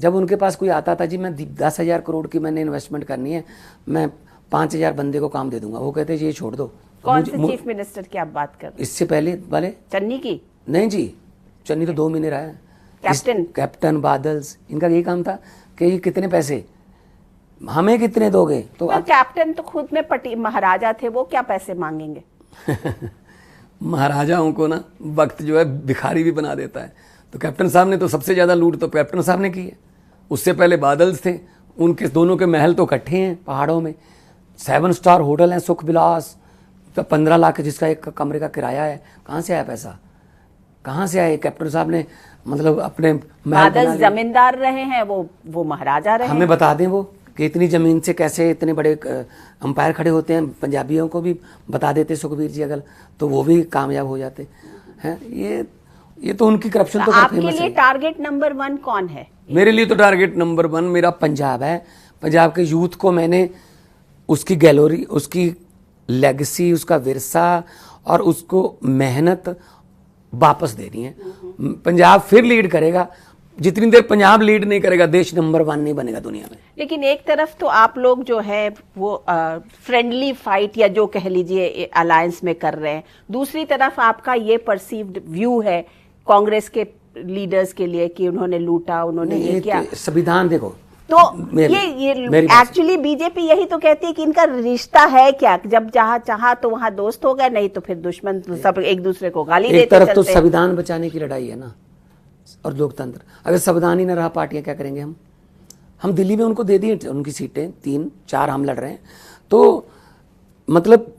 जब उनके पास कोई आता था, जी मैं 10,000 करोड़ की मैंने इन्वेस्टमेंट करनी है, मैं 5,000 बंदे को काम दे दूंगा, वो कहते हैं ये छोड़ दो। कौन से चीफ मिनिस्टर की आप बात कर रहे हैं? इससे पहले वाले चन्नी की? नहीं जी, चन्नी तो 2 महीने रहा है। कैप्टन बादल्स, इनका यही काम था कि ये कितने पैसे, हमें कितने दोगे। तो कैप्टन तो खुद में महाराजा थे, वो क्या पैसे मांगेंगे? महाराजाओं को ना वक्त जो है भिखारी भी बना देता है। तो कैप्टन साहब ने तो सबसे ज़्यादा लूट तो कैप्टन साहब ने की है। उससे पहले बादल्स थे, उनके दोनों के महल तो इकट्ठे हैं पहाड़ों में। 7 स्टार होटल हैं, सुख विलास, तो 15 लाख जिसका एक कमरे का किराया है। कहाँ से आया पैसा, कहाँ से आए? कैप्टन साहब ने मतलब अपने बादल जमींदार रहे हैं, वो महाराजा रहे। हमें बता दें वो कि इतनी ज़मीन से कैसे इतने बड़े अंपायर खड़े होते हैं। पंजाबियों को भी बता देते सुखबीर जी अगर, तो वो भी कामयाब हो जाते हैं। ये तो उनकी करप्शन तो आपके लिए टारगेट नंबर 1 कौन है? मेरे लिए तो टारगेट नंबर 1 मेरा पंजाब है। पंजाब के यूथ को मैंने उसकी गैलोरी, उसकी लेगेसी, उसका विरसा और उसको मेहनत वापस देनी है। पंजाब फिर लीड करेगा। जितनी देर पंजाब लीड नहीं करेगा, देश नंबर 1 नहीं बनेगा दुनिया में। लेकिन एक तरफ तो आप लोग जो है वो फ्रेंडली फाइट या जो कह लीजिए अलायंस में कर रहे हैं, दूसरी तरफ आपका ये परसीव्ड व्यू है कांग्रेस के लीडर्स के लिए कि उन्होंने लूटा, उन्होंने ये किया। संविधान देखो तो ये एक्चुअली बीजेपी यही तो कहती है कि इनका रिश्ता है क्या, जब जहां चाहा तो वहां दोस्त हो गए, नहीं तो फिर दुश्मन, सब एक दूसरे को गाली देते एक तरफ तो संविधान बचाने की लड़ाई है ना, और लोकतंत्र। अगर संविधान ही न रहा, पार्टियां क्या करेंगे? हम दिल्ली में उनको दे दिए उनकी सीटें, 3-4 हम लड़ रहे हैं, तो मतलब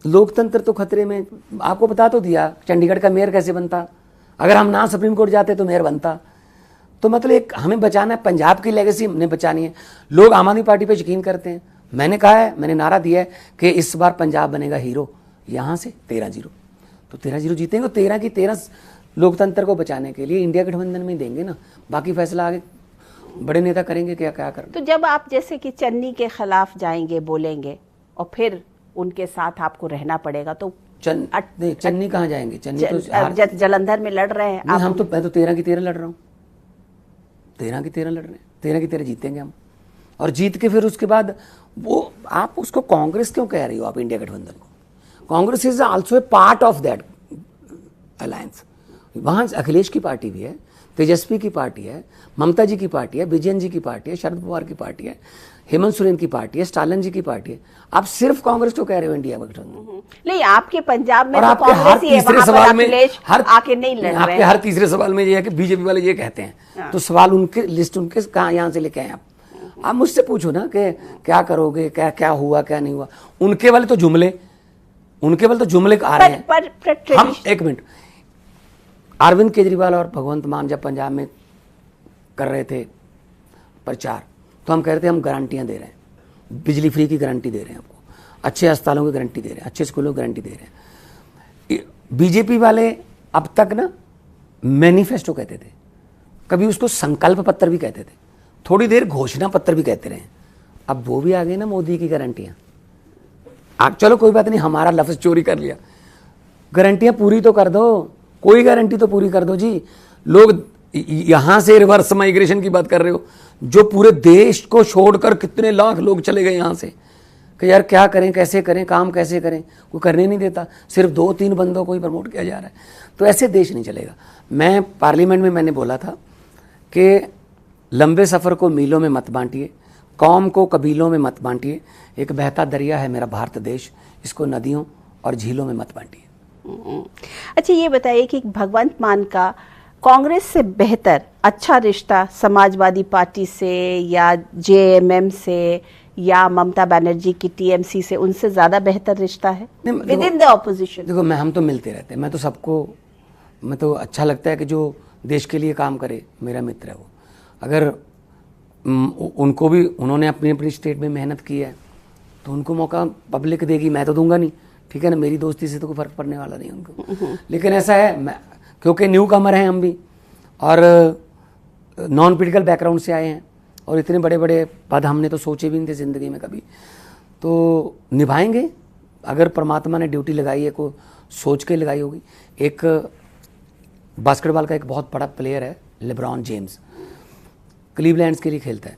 लोकतंत्र तो खतरे में। आपको बता तो दिया चंडीगढ़ का मेयर कैसे बनता, अगर हम ना सुप्रीम कोर्ट जाते तो मेयर बनता। तो मतलब एक हमें बचाना है, पंजाब की लेगेसी हमने बचानी है। लोग आम आदमी पार्टी पे यकीन करते हैं। मैंने कहा है, मैंने नारा दिया है कि इस बार पंजाब बनेगा हीरो। यहाँ से 13-0, तो 13-0 जीतेंगे। 13 की 13 लोकतंत्र को बचाने के लिए इंडिया गठबंधन में देंगे ना, बाकी फैसला आगे बड़े नेता करेंगे क्या क्या कर। तो जब आप जैसे कि चन्नी के खिलाफ जाएंगे, बोलेंगे और फिर उनके साथ आपको रहना पड़ेगा, तो चन्नी कहाँ जाएंगे? चन्नी तो जलंधर में लड़ रहे हैं। मैं तो 13 की 13 लड़ रहा हूँ। 13 की 13 लड़ रहे हैं, 13 की 13 जीतेंगे हम। और जीत के फिर उसके बाद वो, आप उसको कांग्रेस क्यों कह रही हो आप इंडिया गठबंधन को? Congress is also a part of that alliance. वहाँ अखिलेश की पार्टी भी है, तेजस्वी की पार्टी है, ममता जी की पार्टी है, विजयन जी की पार्टी है, शरद पवार की पार्टी है, हेमंत सोरेन की पार्टी है, स्टालिन जी की पार्टी है। आप सिर्फ कांग्रेस को कह रहे हो इंडिया गठबंधन? नहीं, आपके पंजाब में और तो आपके हर तीसरे सवाल में आके नहीं लड़ रहे हैं। आपके हर तीसरे सवाल में ये है कि बीजेपी वाले ये कहते हैं, तो सवाल उनके लिस्ट उनके कहाँ यहाँ से लेके आए आप मुझसे पूछो ना कि क्या करोगे, क्या क्या हुआ क्या नहीं हुआ। उनके वाले तो जुमले आ रहे हैं। हम एक मिनट, अरविंद केजरीवाल और भगवंत मान जब पंजाब में कर रहे थे प्रचार, तो हम कह रहे थे हम गारंटियां दे रहे हैं, बिजली फ्री की गारंटी दे रहे हैं आपको, अच्छे अस्पतालों की गारंटी दे रहे हैं, अच्छे स्कूलों की गारंटी दे रहे हैं। बीजेपी वाले अब तक ना मैनिफेस्टो कहते थे, कभी उसको संकल्प पत्र भी कहते थे, थोड़ी देर घोषणा पत्र भी कहते रहे। अब वो भी आ गए ना मोदी की गारंटियां। चलो कोई बात नहीं, हमारा लफ्ज चोरी कर लिया, गारंटियां पूरी तो कर दो, कोई गारंटी तो पूरी कर दो जी। लोग यहां से रिवर्स माइग्रेशन की बात कर रहे हो, जो पूरे देश को छोड़कर कितने लाख लोग चले गए यहां से, कि यार क्या करें, कैसे करें, काम कैसे करें, कोई करने नहीं देता, सिर्फ 2-3 बंदों को ही प्रमोट किया जा रहा है। तो ऐसे देश नहीं चलेगा। मैं पार्लियामेंट में मैंने बोला था कि लंबे सफ़र को मीलों में मत बांटिए, कौम को कबीलों में मत बांटिए, एक बहता दरिया है मेरा भारत देश, इसको नदियों और झीलों में मत बांटिए। अच्छा, ये बताइए कि भगवंत मान का कांग्रेस से बेहतर अच्छा रिश्ता समाजवादी पार्टी से या जेएमएम से या ममता बनर्जी की टीएमसी से, उनसे ज्यादा बेहतर रिश्ता है विद इन द ऑपोजिशन? देखो, हम तो मिलते रहते हैं, मैं तो सबको, मैं तो अच्छा लगता है कि जो देश के लिए काम करे मेरा मित्र है वो। अगर उनको भी, उन्होंने अपनी अपनी स्टेट में मेहनत की है तो उनको मौका पब्लिक देगी, मैं तो दूंगा नहीं, ठीक है ना। मेरी दोस्ती से तो कोई फर्क पड़ने वाला नहीं उनको। लेकिन ऐसा है, क्योंकि न्यू कमर हैं हम भी और नॉन पॉलिटिकल बैकग्राउंड से आए हैं, और इतने बड़े बड़े पद हमने तो सोचे भी नहीं थे ज़िंदगी में कभी, तो निभाएंगे। अगर परमात्मा ने ड्यूटी लगाई है, को सोच के लगाई होगी। एक बास्केटबॉल का एक बहुत बड़ा प्लेयर है लेब्रॉन जेम्स, क्लीवलैंड्स के लिए खेलता है।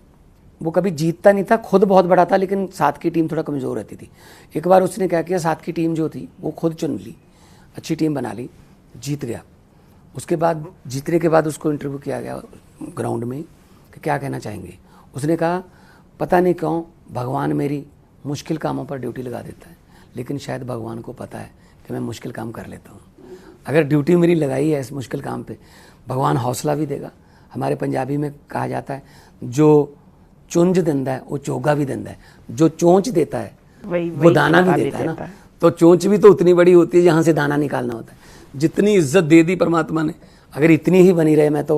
वो कभी जीतता नहीं था, खुद बहुत बड़ा था, लेकिन साथ की टीम थोड़ा कमज़ोर रहती थी। एक बार उसने क्या किया, साथ की टीम जो थी वो खुद चुन ली, अच्छी टीम बना ली, जीत गया। उसके बाद जीतने के बाद उसको इंटरव्यू किया गया ग्राउंड में कि क्या कहना चाहेंगे। उसने कहा, पता नहीं क्यों भगवान मेरी मुश्किल कामों पर ड्यूटी लगा देता है, लेकिन शायद भगवान को पता है कि मैं मुश्किल काम कर लेता हूँ। अगर ड्यूटी मेरी लगाई है इस मुश्किल काम पे, भगवान हौसला भी देगा। हमारे पंजाबी में कहा जाता है, जो चुंझ देता है वो चोगा भी देता है, जो चोंच देता है वो दाना भी देता है ना। तो चोंच भी तो उतनी बड़ी होती है जहाँ से दाना निकालना होता है। जितनी इज्जत दे दी परमात्मा ने, अगर इतनी ही बनी रहे, मैं तो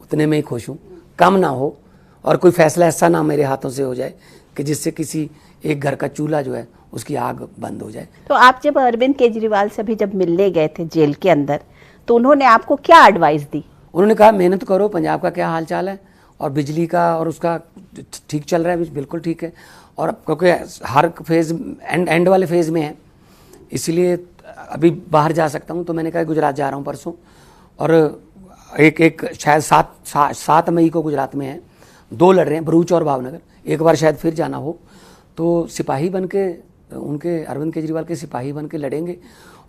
उतने में ही खुश हूँ, कम ना हो, और कोई फैसला ऐसा ना मेरे हाथों से हो जाए कि जिससे किसी एक घर का चूल्हा जो है उसकी आग बंद हो जाए। तो आप जब अरविंद केजरीवाल से भी जब मिलने गए थे जेल के अंदर, तो उन्होंने आपको क्या एडवाइस दी? उन्होंने कहा मेहनत करो, पंजाब का क्या हाल चाल है और बिजली का और उसका ठीक चल रहा है, बिल्कुल ठीक है। और क्योंकि हर फेज़ एंड वाले फेज़ में है, इसलिए अभी बाहर जा सकता हूँ। तो मैंने कहा गुजरात जा रहा हूँ परसों, और एक शायद 7 मई को गुजरात में है, 2 लड़ रहे हैं, भरूच और भावनगर। एक बार शायद फिर जाना हो तो सिपाही बन के, उनके अरविंद केजरीवाल के सिपाही बन के लड़ेंगे।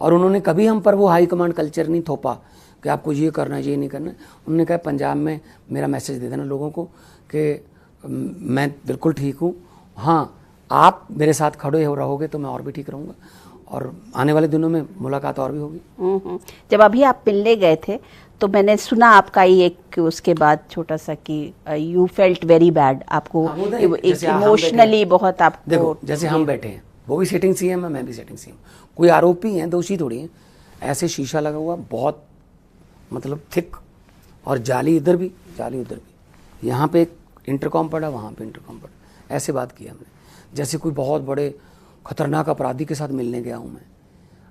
और उन्होंने कभी हम पर वो हाई कमांड कल्चर नहीं थोपा कि आपको ये करना है, ये नहीं करना है। उन्होंने कहा पंजाब में मेरा मैसेज दे देना लोगों को कि मैं बिल्कुल ठीक हूँ, हाँ आप मेरे साथ खड़े हो रहोगे तो मैं और भी ठीक रहूँगा, और आने वाले दिनों में मुलाकात और भी होगी। जब अभी आप मिलने गए थे तो मैंने सुना आपका ही एक उसके बाद छोटा सा कि यू फेल्ट वेरी बैड, आपको इमोशनली बहुत आपको। देखो जैसे हम बैठे हैं, वो भी सिटिंग सीएम है, मैं भी सिटिंग सीएम, कोई आरोपी हैं, दोषी थोड़ी हैं। ऐसे शीशा लगा हुआ, बहुत मतलब थिक, और जाली इधर भी जाली उधर भी, यहाँ पे एक इंटरकॉम पड़ा, वहाँ पे इंटरकॉम पड़ा, ऐसे बात की हमने जैसे कोई बहुत बड़े खतरनाक अपराधी के साथ मिलने गया हूँ मैं।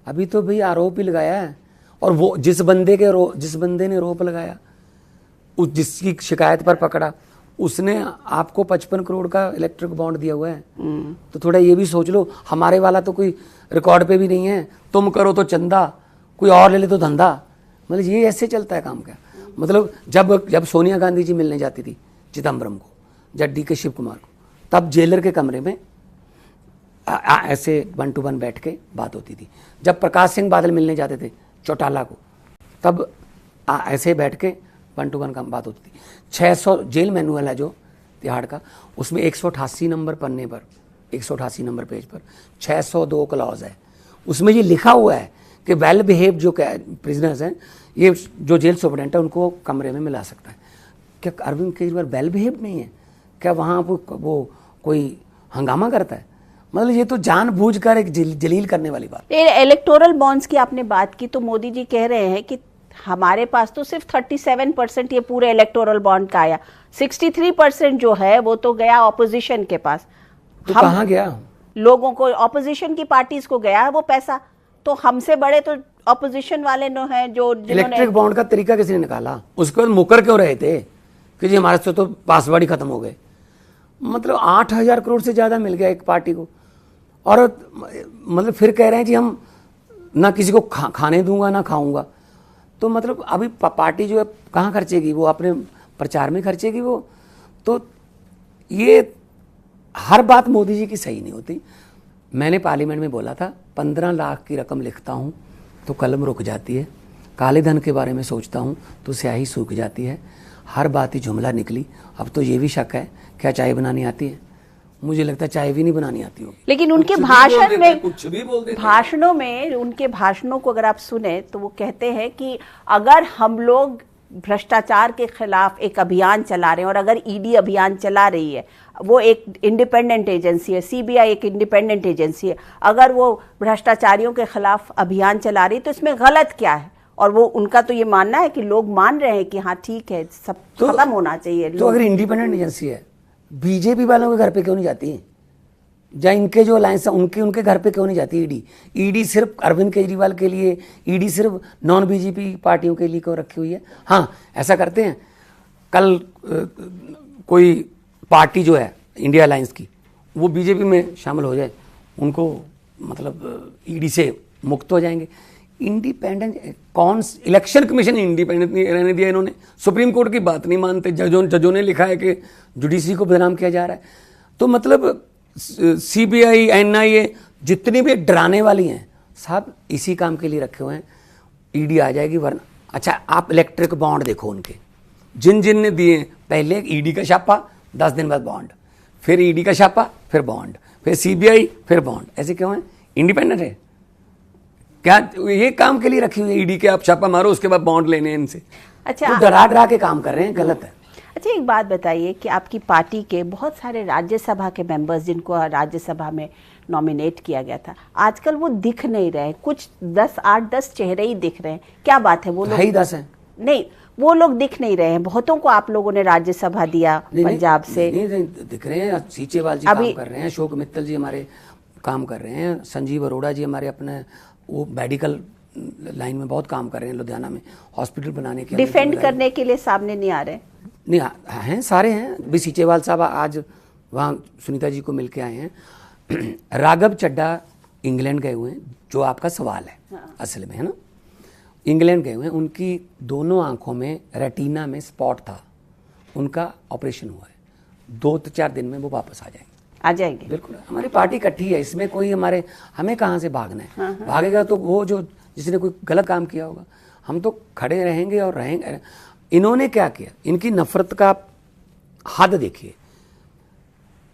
अभी तो भाई आरोप ही लगाया है, और वो जिस बंदे ने आरोप लगाया, उस जिसकी शिकायत पर पकड़ा, उसने आपको 55 करोड़ का इलेक्ट्रिक बॉन्ड दिया हुआ है। तो थोड़ा ये भी सोच लो, हमारे वाला तो कोई रिकॉर्ड पे भी नहीं है, तुम करो तो चंदा, कोई और ले ले तो धंधा। मतलब ये ऐसे चलता है काम क्या। मतलब जब सोनिया गांधी जी मिलने जाती थी चिदम्बरम को, जड्डी के शिव कुमार को, तब जेलर के कमरे में ऐसे 1 to 1 बैठ के बात होती थी। जब प्रकाश सिंह बादल मिलने जाते थे चौटाला को, तब ऐसे बैठ के 1 to 1 का बात होती थी। 600 जेल मैनुअल है जो तिहाड़ का, उसमें 188 नंबर पन्ने पर, 188 नंबर पेज पर 602 क्लॉज है। उसमें ये लिखा हुआ है कि वेल बिहेव जो प्रिजनर्स हैं, ये जो जेल सुपरडेंट है उनको कमरे में मिला सकता है। क्या अरविंद केजरीवाल वेल बिहेव नहीं है क्या? वहाँ वो कोई हंगामा करता है? मतलब ये तो जानबूझकर एक जलील करने वाली बात। इलेक्टोरल बॉन्ड्स की आपने बात की, तो मोदी जी कह रहे हैं कि हमारे पास तो सिर्फ 37% ये पूरे इलेक्टोरल बॉन्ड का आया, 63% जो है वो तो गया ऑपोजिशन के पास। तो कहाँ गया? लोगों को, ऑपोजिशन की पार्टीज को गया है वो पैसा। तो हमसे बड़े तो ऑपोजिशन वाले नो हैं जो इलेक्ट्रिक बॉन्ड का तरीका किसने निकाला? उसके बाद मुकर क्यों रहे थे कि जी हमारे से तो पासवर्ड ही खत्म हो गए। मतलब 8,000 करोड़ से ज्यादा मिल गया एक पार्टी को, और मतलब फिर कह रहे हैं जी हम ना किसी को खाने दूंगा ना खाऊंगा। तो मतलब अभी पार्टी जो है कहाँ खर्चेगी? वो अपने प्रचार में खर्चेगी वो। तो ये हर बात मोदी जी की सही नहीं होती। मैंने पार्लियामेंट में बोला था 15 लाख की रकम लिखता हूँ तो कलम रुक जाती है, काले धन के बारे में सोचता हूँ तो स्याही सूख जाती है। हर बात ही जुमला निकली। अब तो ये भी शक है क्या चाय बनानी आती है? मुझे लगता है चाय भी नहीं बनानी आती होगी। लेकिन उनके भाषण में, कुछ भी बोल देते भाषणों में, उनके भाषणों को अगर आप सुने तो वो कहते हैं कि अगर हम लोग भ्रष्टाचार के खिलाफ एक अभियान चला रहे हैं, और अगर ईडी अभियान चला रही है, वो एक इंडिपेंडेंट एजेंसी है, सीबीआई एक इंडिपेंडेंट एजेंसी है, अगर वो भ्रष्टाचारियों के खिलाफ अभियान चला रही है तो इसमें गलत क्या है? और वो उनका तो ये मानना है कि लोग मान रहे हैं कि हाँ ठीक है, सब खत्म होना चाहिए। तो अगर इंडिपेंडेंट एजेंसी है, बीजेपी वालों के घर पे क्यों नहीं जाती? या इनके जो अलायंस है उनके घर पे क्यों नहीं जाती ईडी? ईडी सिर्फ अरविंद केजरीवाल के लिए, ईडी सिर्फ नॉन बीजेपी पार्टियों के लिए क्यों रखी हुई है? हाँ ऐसा करते हैं, कल कोई पार्टी जो है इंडिया अलायंस की, वो बीजेपी में शामिल हो जाए, उनको मतलब ईडी से मुक्त हो जाएंगे। इंडिपेंडेंट कौन? इलेक्शन कमीशन इंडिपेंडेंट नहीं रहने दिया इन्होंने। सुप्रीम कोर्ट की बात नहीं मानते। जजों ने लिखा है कि जुडिशरी को बदनाम किया जा रहा है। तो मतलब सीबीआई, एनआईए जितनी भी डराने वाली हैं, सब इसी काम के लिए रखे हुए हैं। ईडी आ जाएगी वरना। अच्छा आप इलेक्ट्रिक बॉन्ड देखो उनके, जिन जिन ने दिए, पहले ईडी का छापा, 10 दिन बाद बॉन्ड, फिर ईडी का छापा, फिर बॉन्ड, फिर सीबीआई, फिर बॉन्ड। ऐसे क्यों है? इंडिपेंडेंट है क्या? ये काम के लिए रखी हुई है ईडी के, आप छापा मारो उसके बाद बॉन्ड लेने इनसे। अच्छा तो डरा के काम कर रहे हैं, गलत है। अच्छा एक बात बताइए कि आपकी पार्टी के बहुत सारे राज्यसभा के मेंबर्स जिनको राज्यसभा में नॉमिनेट किया गया था, आजकल वो दिख नहीं रहे। कुछ 8-10 चेहरे ही दिख रहे हैं। क्या बात है? वो लोग 10 हैं? नहीं, वो लोग दिख नहीं रहे हैं। बहुतों को आप लोगों ने राज्यसभा दिया पंजाब से। नहीं दिख रहे हैं। सीचेवाल जी काम कर रहे हैं, अशोक मित्तल जी हमारे काम कर रहे हैं, संजीव अरोड़ा जी हमारे अपने वो मेडिकल लाइन में बहुत काम कर रहे हैं, लुधियाना में हॉस्पिटल बनाने के। डिफेंड करने के लिए सामने नहीं आ रहे? नहीं हैं, सारे हैं। बी सीचेवाल साहब आज वहाँ सुनीता जी को मिल के आए हैं। राघव चड्ढा इंग्लैंड गए हुए हैं, जो आपका सवाल है। हाँ। असल में है ना, इंग्लैंड गए हुए हैं। उनकी दोनों आंखों में रेटिना में स्पॉट था, उनका ऑपरेशन हुआ है। 2-4 दिन में वो वापस आ जाएंगे। बिल्कुल, हमारी पार्टी इकट्ठी है, इसमें कोई हमें कहाँ से भागना है। हाँ। भागेगा तो वो जो जिसने कोई गलत काम किया होगा। हम तो खड़े रहेंगे और रहेंगे। इन्होंने क्या किया, इनकी नफरत का हद देखिए।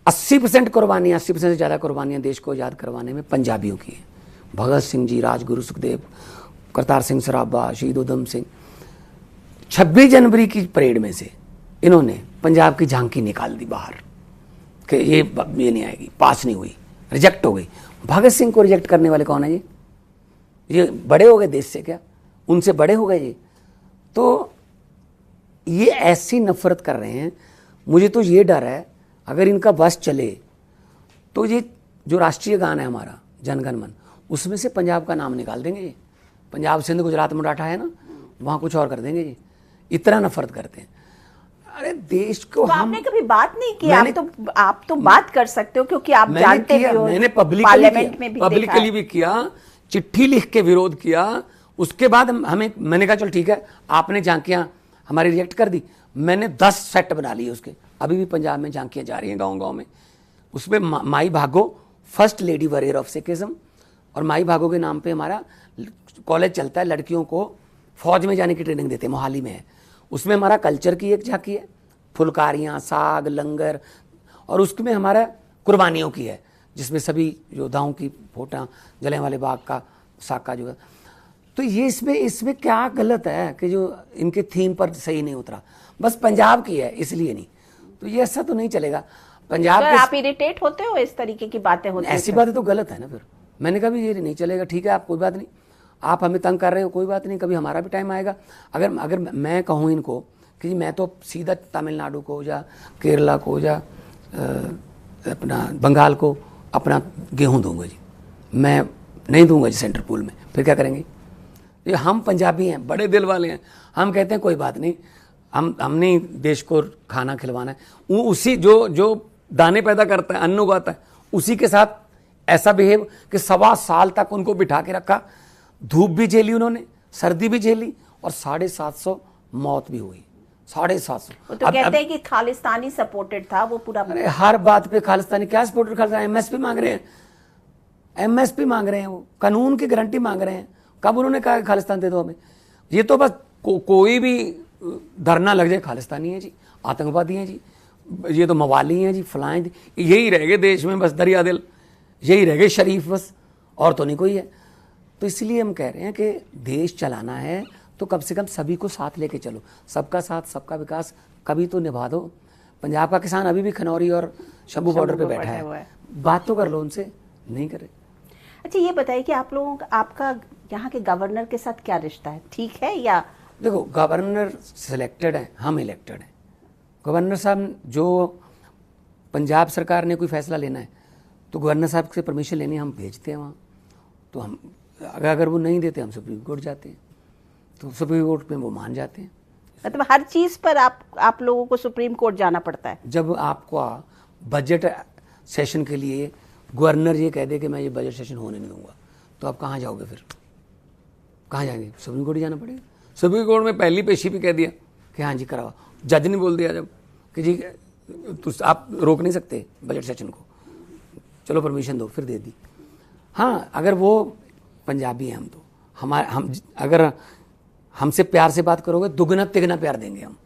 80% कुर्बानियां, 80% से ज़्यादा कुर्बानियां देश को आज़ाद करवाने में पंजाबियों की है। भगत सिंह जी, राजगुरु सुखदेव, करतार सिंह सराभा, शहीद उधम सिंह। 26 जनवरी की परेड में से इन्होंने पंजाब की झांकी निकाल दी बाहर कि ये नहीं आएगी, पास नहीं हुई, रिजेक्ट हो गई। भगत सिंह को रिजेक्ट करने वाले कौन है जी? ये बड़े हो गए देश से क्या? उनसे बड़े हो गए जी? तो ये ऐसी नफरत कर रहे हैं। मुझे तो ये डर है, अगर इनका बस चले तो ये जो राष्ट्रीय गान है हमारा जन गण मन, उसमें से पंजाब का नाम निकाल देंगे ये। पंजाब सिंध गुजरात मराठा है ना, वहाँ कुछ और कर देंगे जी। इतना नफरत करते हैं। अरे देश को तो आपने कभी बात नहीं की? आप तो बात कर सकते हो क्योंकि आप जानते भी हो। मैंने पार्लियामेंट में भी पब्लिकली भी किया, चिट्ठी लिख के विरोध किया। उसके बाद मैंने कहा चल ठीक है, आपने झांकियां हमारी रिजेक्ट कर दी। मैंने 10 सेट बना लिए उसके। अभी भी पंजाब में झांकियां जा रही हैं गांव-गांव में। उसमें माई भागो, first lady warrior of Sikhism, और माई भागो के नाम पे हमारा कॉलेज चलता है, लड़कियों को फौज में जाने की ट्रेनिंग देते हैं, मोहाली में है। उसमें हमारा कल्चर की एक झांकी है, फुलकारियाँ, साग, लंगर, और उसमें हमारा कुर्बानियों की है, जिसमें सभी योद्धाओं की फोटो, जलियांवाले बाग का साका जो है। तो ये इसमें क्या गलत है कि जो इनके थीम पर सही नहीं उतरा? बस पंजाब की है इसलिए नहीं, तो ये ऐसा तो नहीं चलेगा। पंजाब के आप इरिटेट होते हो इस तरीके की बातें होती हैं? ऐसी बातें तो गलत है ना। फिर मैंने कहा भी ये नहीं चलेगा, ठीक है आप कोई बात नहीं, आप हमें तंग कर रहे हो, कोई बात नहीं, कभी हमारा भी टाइम आएगा। अगर मैं कहूँ इनको कि मैं तो सीधा तमिलनाडु को या केरला को या अपना बंगाल को अपना गेहूँ दूंगा जी, मैं नहीं दूंगा जी सेंट्रल पूल में, फिर क्या करेंगे? ये हम पंजाबी हैं, बड़े दिल वाले हैं, हम कहते हैं कोई बात नहीं, हमने देश को खाना खिलवाना है। वो उसी जो दाने पैदा करता है, अन्न उगाता है, उसी के साथ ऐसा बिहेव कि 1.25 साल तक उनको बिठा के रखा, धूप भी झेली उन्होंने, सर्दी भी झेली, और 750 मौत भी हुई। 750। वो तो कहते हैं कि खालिस्तानी सपोर्टेड था वो पूरा। अरे हर बात पे खालिस्तानी क्या सपोर्टेड? खालिस्तानी एमएसपी मांग रहे हैं, एमएसपी मांग रहे हैं, वो कानून की गारंटी मांग रहे हैं। कब उन्होंने कहा खालिस्तान दे दो हमें? ये तो बस कोई भी धरना लग जाए, खालिस्तानी है जी, आतंकवादी हैं जी, ये तो मवाली हैं जी, फलाएं जी, यही रह गए देश में, बस दरिया दिल यही रह गए, शरीफ बस, और तो नहीं कोई है। तो इसलिए हम कह रहे हैं कि देश चलाना है तो कम से कम सभी को साथ लेके चलो, सबका साथ सबका विकास कभी तो निभा दो। पंजाब का किसान अभी भी खनौरी और शंभू बॉर्डर पे बैठा है, बात तो कर लो उनसे, नहीं करे। अच्छा ये बताइए कि आप लोगों का, आपका यहाँ के गवर्नर के साथ क्या रिश्ता है, ठीक है या? देखो, गवर्नर सिलेक्टेड है, हम इलेक्टेड हैं। गवर्नर साहब जो पंजाब सरकार ने कोई फैसला लेना है तो गवर्नर साहब से परमिशन लेने हम भेजते हैं वहाँ, तो हम अगर वो नहीं देते हम सुप्रीम कोर्ट जाते हैं, तो सुप्रीम कोर्ट में वो मान जाते हैं। मतलब हर चीज़ पर आप लोगों को सुप्रीम कोर्ट जाना पड़ता है? जब आपको बजट सेशन के लिए गवर्नर ये कह दे कि मैं ये बजट सेशन होने नहीं दूंगा, तो आप कहाँ जाओगे? फिर कहाँ जाएंगे? सुप्रीम कोर्ट ही जाना पड़ेगा। सुप्रीम कोर्ट में पहली पेशी भी कह दिया कि हाँ जी कराओ, जज ने बोल दिया जब कि जी तो आप रोक नहीं सकते बजट सेशन को, चलो परमिशन दो, फिर दे दी। हाँ, अगर वो पंजाबी हैं हम, तो हम अगर हमसे प्यार से बात करोगे दुगना तिगना प्यार देंगे हम।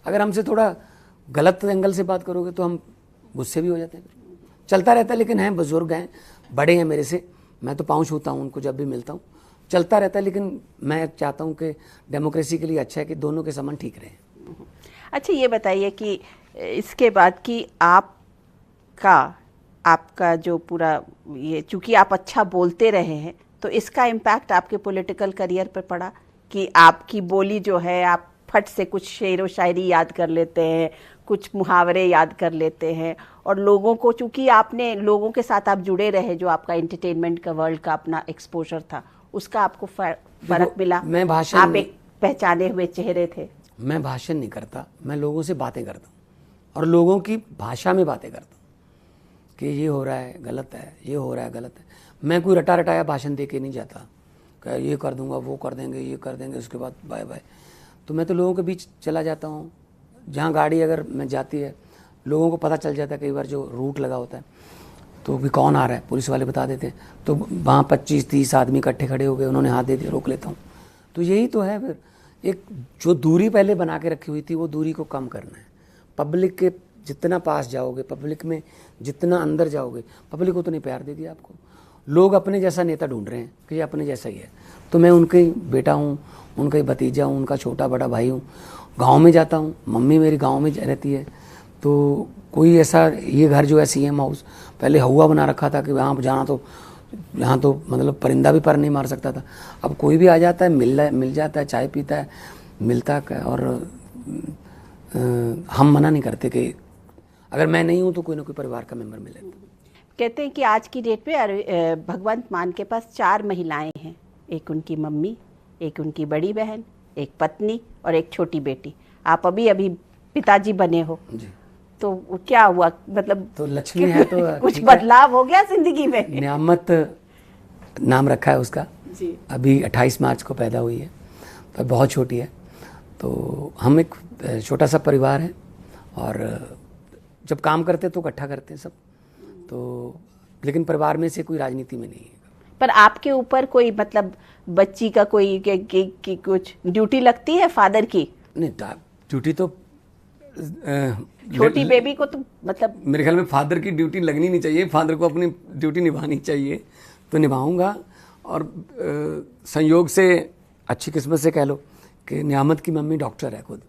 अगर हमसे थोड़ा गलत एंगल से बात करोगे तो हम गुस्से भी हो जाते हैं। चलता रहता है, लेकिन हैं, बुजुर्ग हैं, बड़े हैं मेरे से, मैं तो पाँव छूता हूँ उनको जब भी मिलता हूँ, चलता रहता है। लेकिन मैं चाहता हूँ कि डेमोक्रेसी के लिए अच्छा है कि दोनों के संबंध ठीक रहें। अच्छा ये बताइए कि इसके बाद कि आपका जो पूरा ये, चूंकि आप अच्छा बोलते रहे हैं, तो इसका इम्पैक्ट आपके पॉलिटिकल करियर पर पड़ा कि आपकी बोली जो है, आप फट से कुछ शेर व शायरी याद कर लेते हैं, कुछ मुहावरे याद कर लेते हैं। और लोगों को, चूंकि आपने लोगों के साथ आप जुड़े रहे, जो आपका एंटरटेनमेंट का वर्ल्ड का अपना एक्सपोजर था, उसका आपको फर्क मिला। मैं भाषण, आप एक पहचाने हुए चेहरे थे। मैं भाषण नहीं करता, मैं लोगों से बातें करता हूँ और लोगों की भाषा में बातें करता हूँ कि ये हो रहा है गलत है, ये हो रहा है गलत है। मैं कोई रटा रटाया भाषण दे के नहीं जाता कि ये कर दूंगा, वो कर देंगे, ये कर देंगे, उसके बाद बाय बाय। तो मैं तो लोगों के बीच चला जाता हूँ। जहाँ गाड़ी अगर मैं जाती है, लोगों को पता चल जाता है, कई बार जो रूट लगा होता है तो भी कौन आ रहा है, पुलिस वाले बता देते हैं, तो वहाँ 25-30 आदमी इकट्ठे खड़े हो गए, उन्होंने हाथ दे दिया, रोक लेता हूँ। तो यही तो है फिर, एक जो दूरी पहले बना के रखी हुई थी वो दूरी को कम करना है। पब्लिक के जितना पास जाओगे, पब्लिक में जितना अंदर जाओगे, पब्लिक उतनी प्यार देगी आपको। लोग अपने जैसा नेता ढूंढ रहे हैं कि ये अपने जैसा ही है, तो मैं उनका ही बेटा हूँ, उनका ही भतीजा हूँ, उनका छोटा बड़ा भाई हूँ। गांव में जाता हूँ, मम्मी मेरी गांव में रहती है, तो कोई ऐसा, ये घर जो है CM हाउस पहले हवा बना रखा था कि वहाँ जाना तो, यहाँ तो मतलब परिंदा भी पर नहीं मार सकता था। अब कोई भी आ जाता है, मिल जाता है, चाय पीता है, मिलता है। और हम मना नहीं करते कि अगर मैं नहीं हूँ तो कोई ना कोई परिवार का मेंबर मिले। कहते हैं कि आज की डेट में भगवंत मान के पास 4 महिलाएं हैं, एक उनकी मम्मी, एक उनकी बड़ी बहन, एक पत्नी और एक छोटी बेटी। आप अभी पिताजी बने हो जी। तो क्या हुआ, मतलब तो लक्ष्मी है तो कुछ बदलाव हो गया जिंदगी में? नियामत नाम रखा है उसका जी। अभी 28 मार्च को पैदा हुई है, तो बहुत छोटी है। तो हम एक छोटा सा परिवार है और जब काम करते तो इकट्ठा करते हैं सब, तो लेकिन परिवार में से कोई राजनीति में नहीं है। पर आपके ऊपर कोई, मतलब बच्ची का कोई की कुछ ड्यूटी लगती है फादर की? नहीं, ड्यूटी तो छोटी बेबी को तो मतलब मेरे ख्याल में फादर की ड्यूटी लगनी नहीं चाहिए, फादर को अपनी ड्यूटी निभानी चाहिए। तो निभाऊंगा। और संयोग से, अच्छी किस्मत से कह लो कि नियामत की मम्मी डॉक्टर है खुद,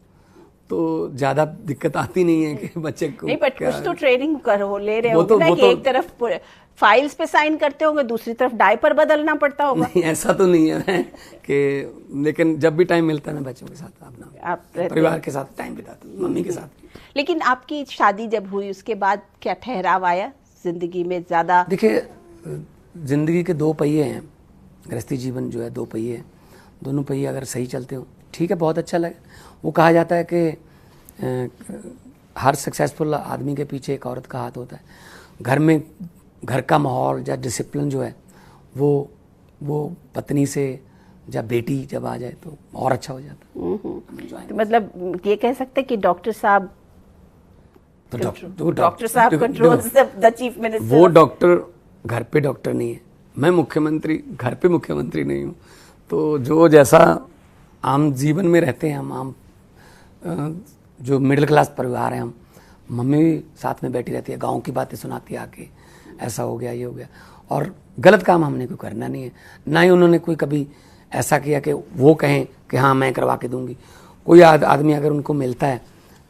तो ज़्यादा दिक्कत आती नहीं है कि बच्चे को नहीं, बट कुछ तो ट्रेनिंग करो, ले रहे हो ना, कि एक तरफ फाइल्स पे साइन करते होंगे, दूसरी तरफ डायपर बदलना पड़ता होगा। नहीं, ऐसा तो नहीं है कि, लेकिन जब भी टाइम मिलता है मैं बच्चों के साथ अपना परिवार के साथ टाइम बिताता हूँ, मम्मी के साथ। लेकिन आपकी शादी जब हुई उसके बाद क्या ठहराव आया जिंदगी में? ज्यादा देखिए, जिंदगी के 2 पहिए हैं, गृहस्थी जीवन जो है 2 पहिए हैं, दोनों पहिए अगर सही चलते हो ठीक है, बहुत अच्छा लगे। वो कहा जाता है कि हर सक्सेसफुल आदमी के पीछे एक औरत का हाथ होता है। घर में, घर का माहौल या डिसिप्लिन जो है वो पत्नी से या बेटी जब आ जाए तो और अच्छा हो जाता है। तो मतलब ये कह सकते हैं कि डॉक्टर साहब, तो डॉक्टर साहब कंट्रोल्स द चीफ मिनिस्टर। वो डॉक्टर घर पे डॉक्टर नहीं है, मैं मुख्यमंत्री घर पे मुख्यमंत्री नहीं हूँ। तो जो जैसा आम जीवन में रहते हैं हम, आम जो मिडिल क्लास परिवार है हम, मम्मी भी साथ में बैठी रहती है, गांव की बातें सुनाती है आके, ऐसा हो गया, ये हो गया। और गलत काम हमने कोई करना नहीं है, ना ही उन्होंने कोई कभी ऐसा किया कि वो कहें कि हाँ मैं करवा के दूंगी। कोई आदमी अगर उनको मिलता है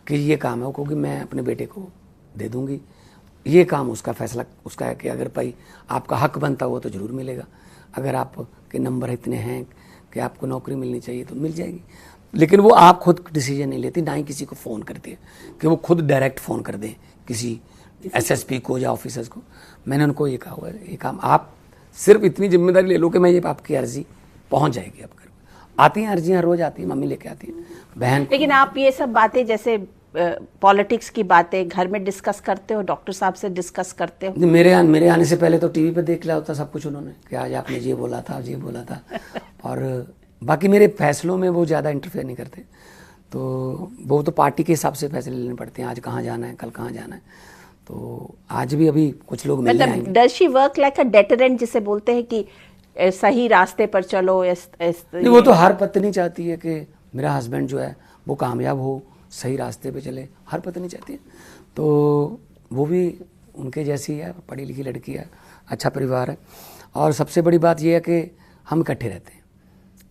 कि ये काम है, वो कहोगे मैं अपने बेटे को दे दूंगी, ये काम उसका फैसला उसका है कि अगर भाई आपका हक बनता हो तो ज़रूर मिलेगा। अगर आपके नंबर इतने हैं कि आपको नौकरी मिलनी चाहिए तो मिल जाएगी। लेकिन वो आप खुद डिसीजन नहीं लेती, ना ही किसी को फ़ोन करती है कि वो खुद डायरेक्ट फ़ोन कर दें किसी SSP को या ऑफिसर्स को। मैंने उनको ये कहा हुआ है, ये काम आप सिर्फ इतनी जिम्मेदारी ले लो कि मैं ये आपकी अर्जी पहुंच जाएगी। अब घर आती हैं अर्जियाँ, रोज आती हैं, मम्मी लेके आती है, बहन। लेकिन आप ये सब बातें, जैसे पॉलिटिक्स की बातें घर में डिस्कस करते हो, डॉक्टर साहब से डिस्कस करते हो? मेरे आने से पहले तो टीवी पे देख लिया होता सब कुछ उन्होंने कि आज आपने ये बोला था, ये बोला था। और बाकी मेरे फैसलों में वो ज़्यादा इंटरफेयर नहीं करते, तो वो तो पार्टी के हिसाब से फैसले लेने पड़ते हैं, आज कहाँ जाना है, कल कहाँ जाना है। तो आज भी अभी कुछ लोग मिलने आएंगे। Does she work like a deterrent, जिसे बोलते हैं कि सही रास्ते पर चलो? नहीं, वो तो हर पत्नी चाहती है कि मेरा हस्बैंड जो है वो कामयाब हो, सही रास्ते पे चले, हर पत्नी चाहती है। तो वो भी उनके जैसी है, पढ़ी लिखी लड़की है, अच्छा परिवार है। और सबसे बड़ी बात यह है कि हम इकट्ठे रहते हैं।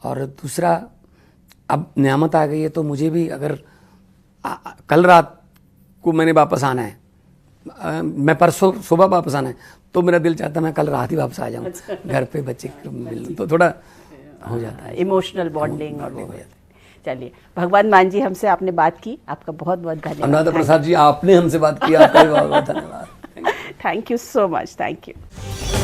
और दूसरा, अब नियामत आ गई है तो मुझे भी, अगर कल रात को मैंने वापस आना है, मैं परसों सुबह वापस आना है, तो मेरा दिल चाहता है मैं कल रात ही वापस आ जाऊँ घर पे, बच्चे को मिल, तो थोड़ा हो जाता है इमोशनल बॉन्डिंग और वो हो जाता है। चलिए, भगवान मान जी, हमसे आपने बात की, आपका बहुत बहुत धन्यवाद। अनुराधा प्रसाद जी, आपने हमसे बात की, आपका भी बहुत बहुत धन्यवाद। Thank you so much, thank you.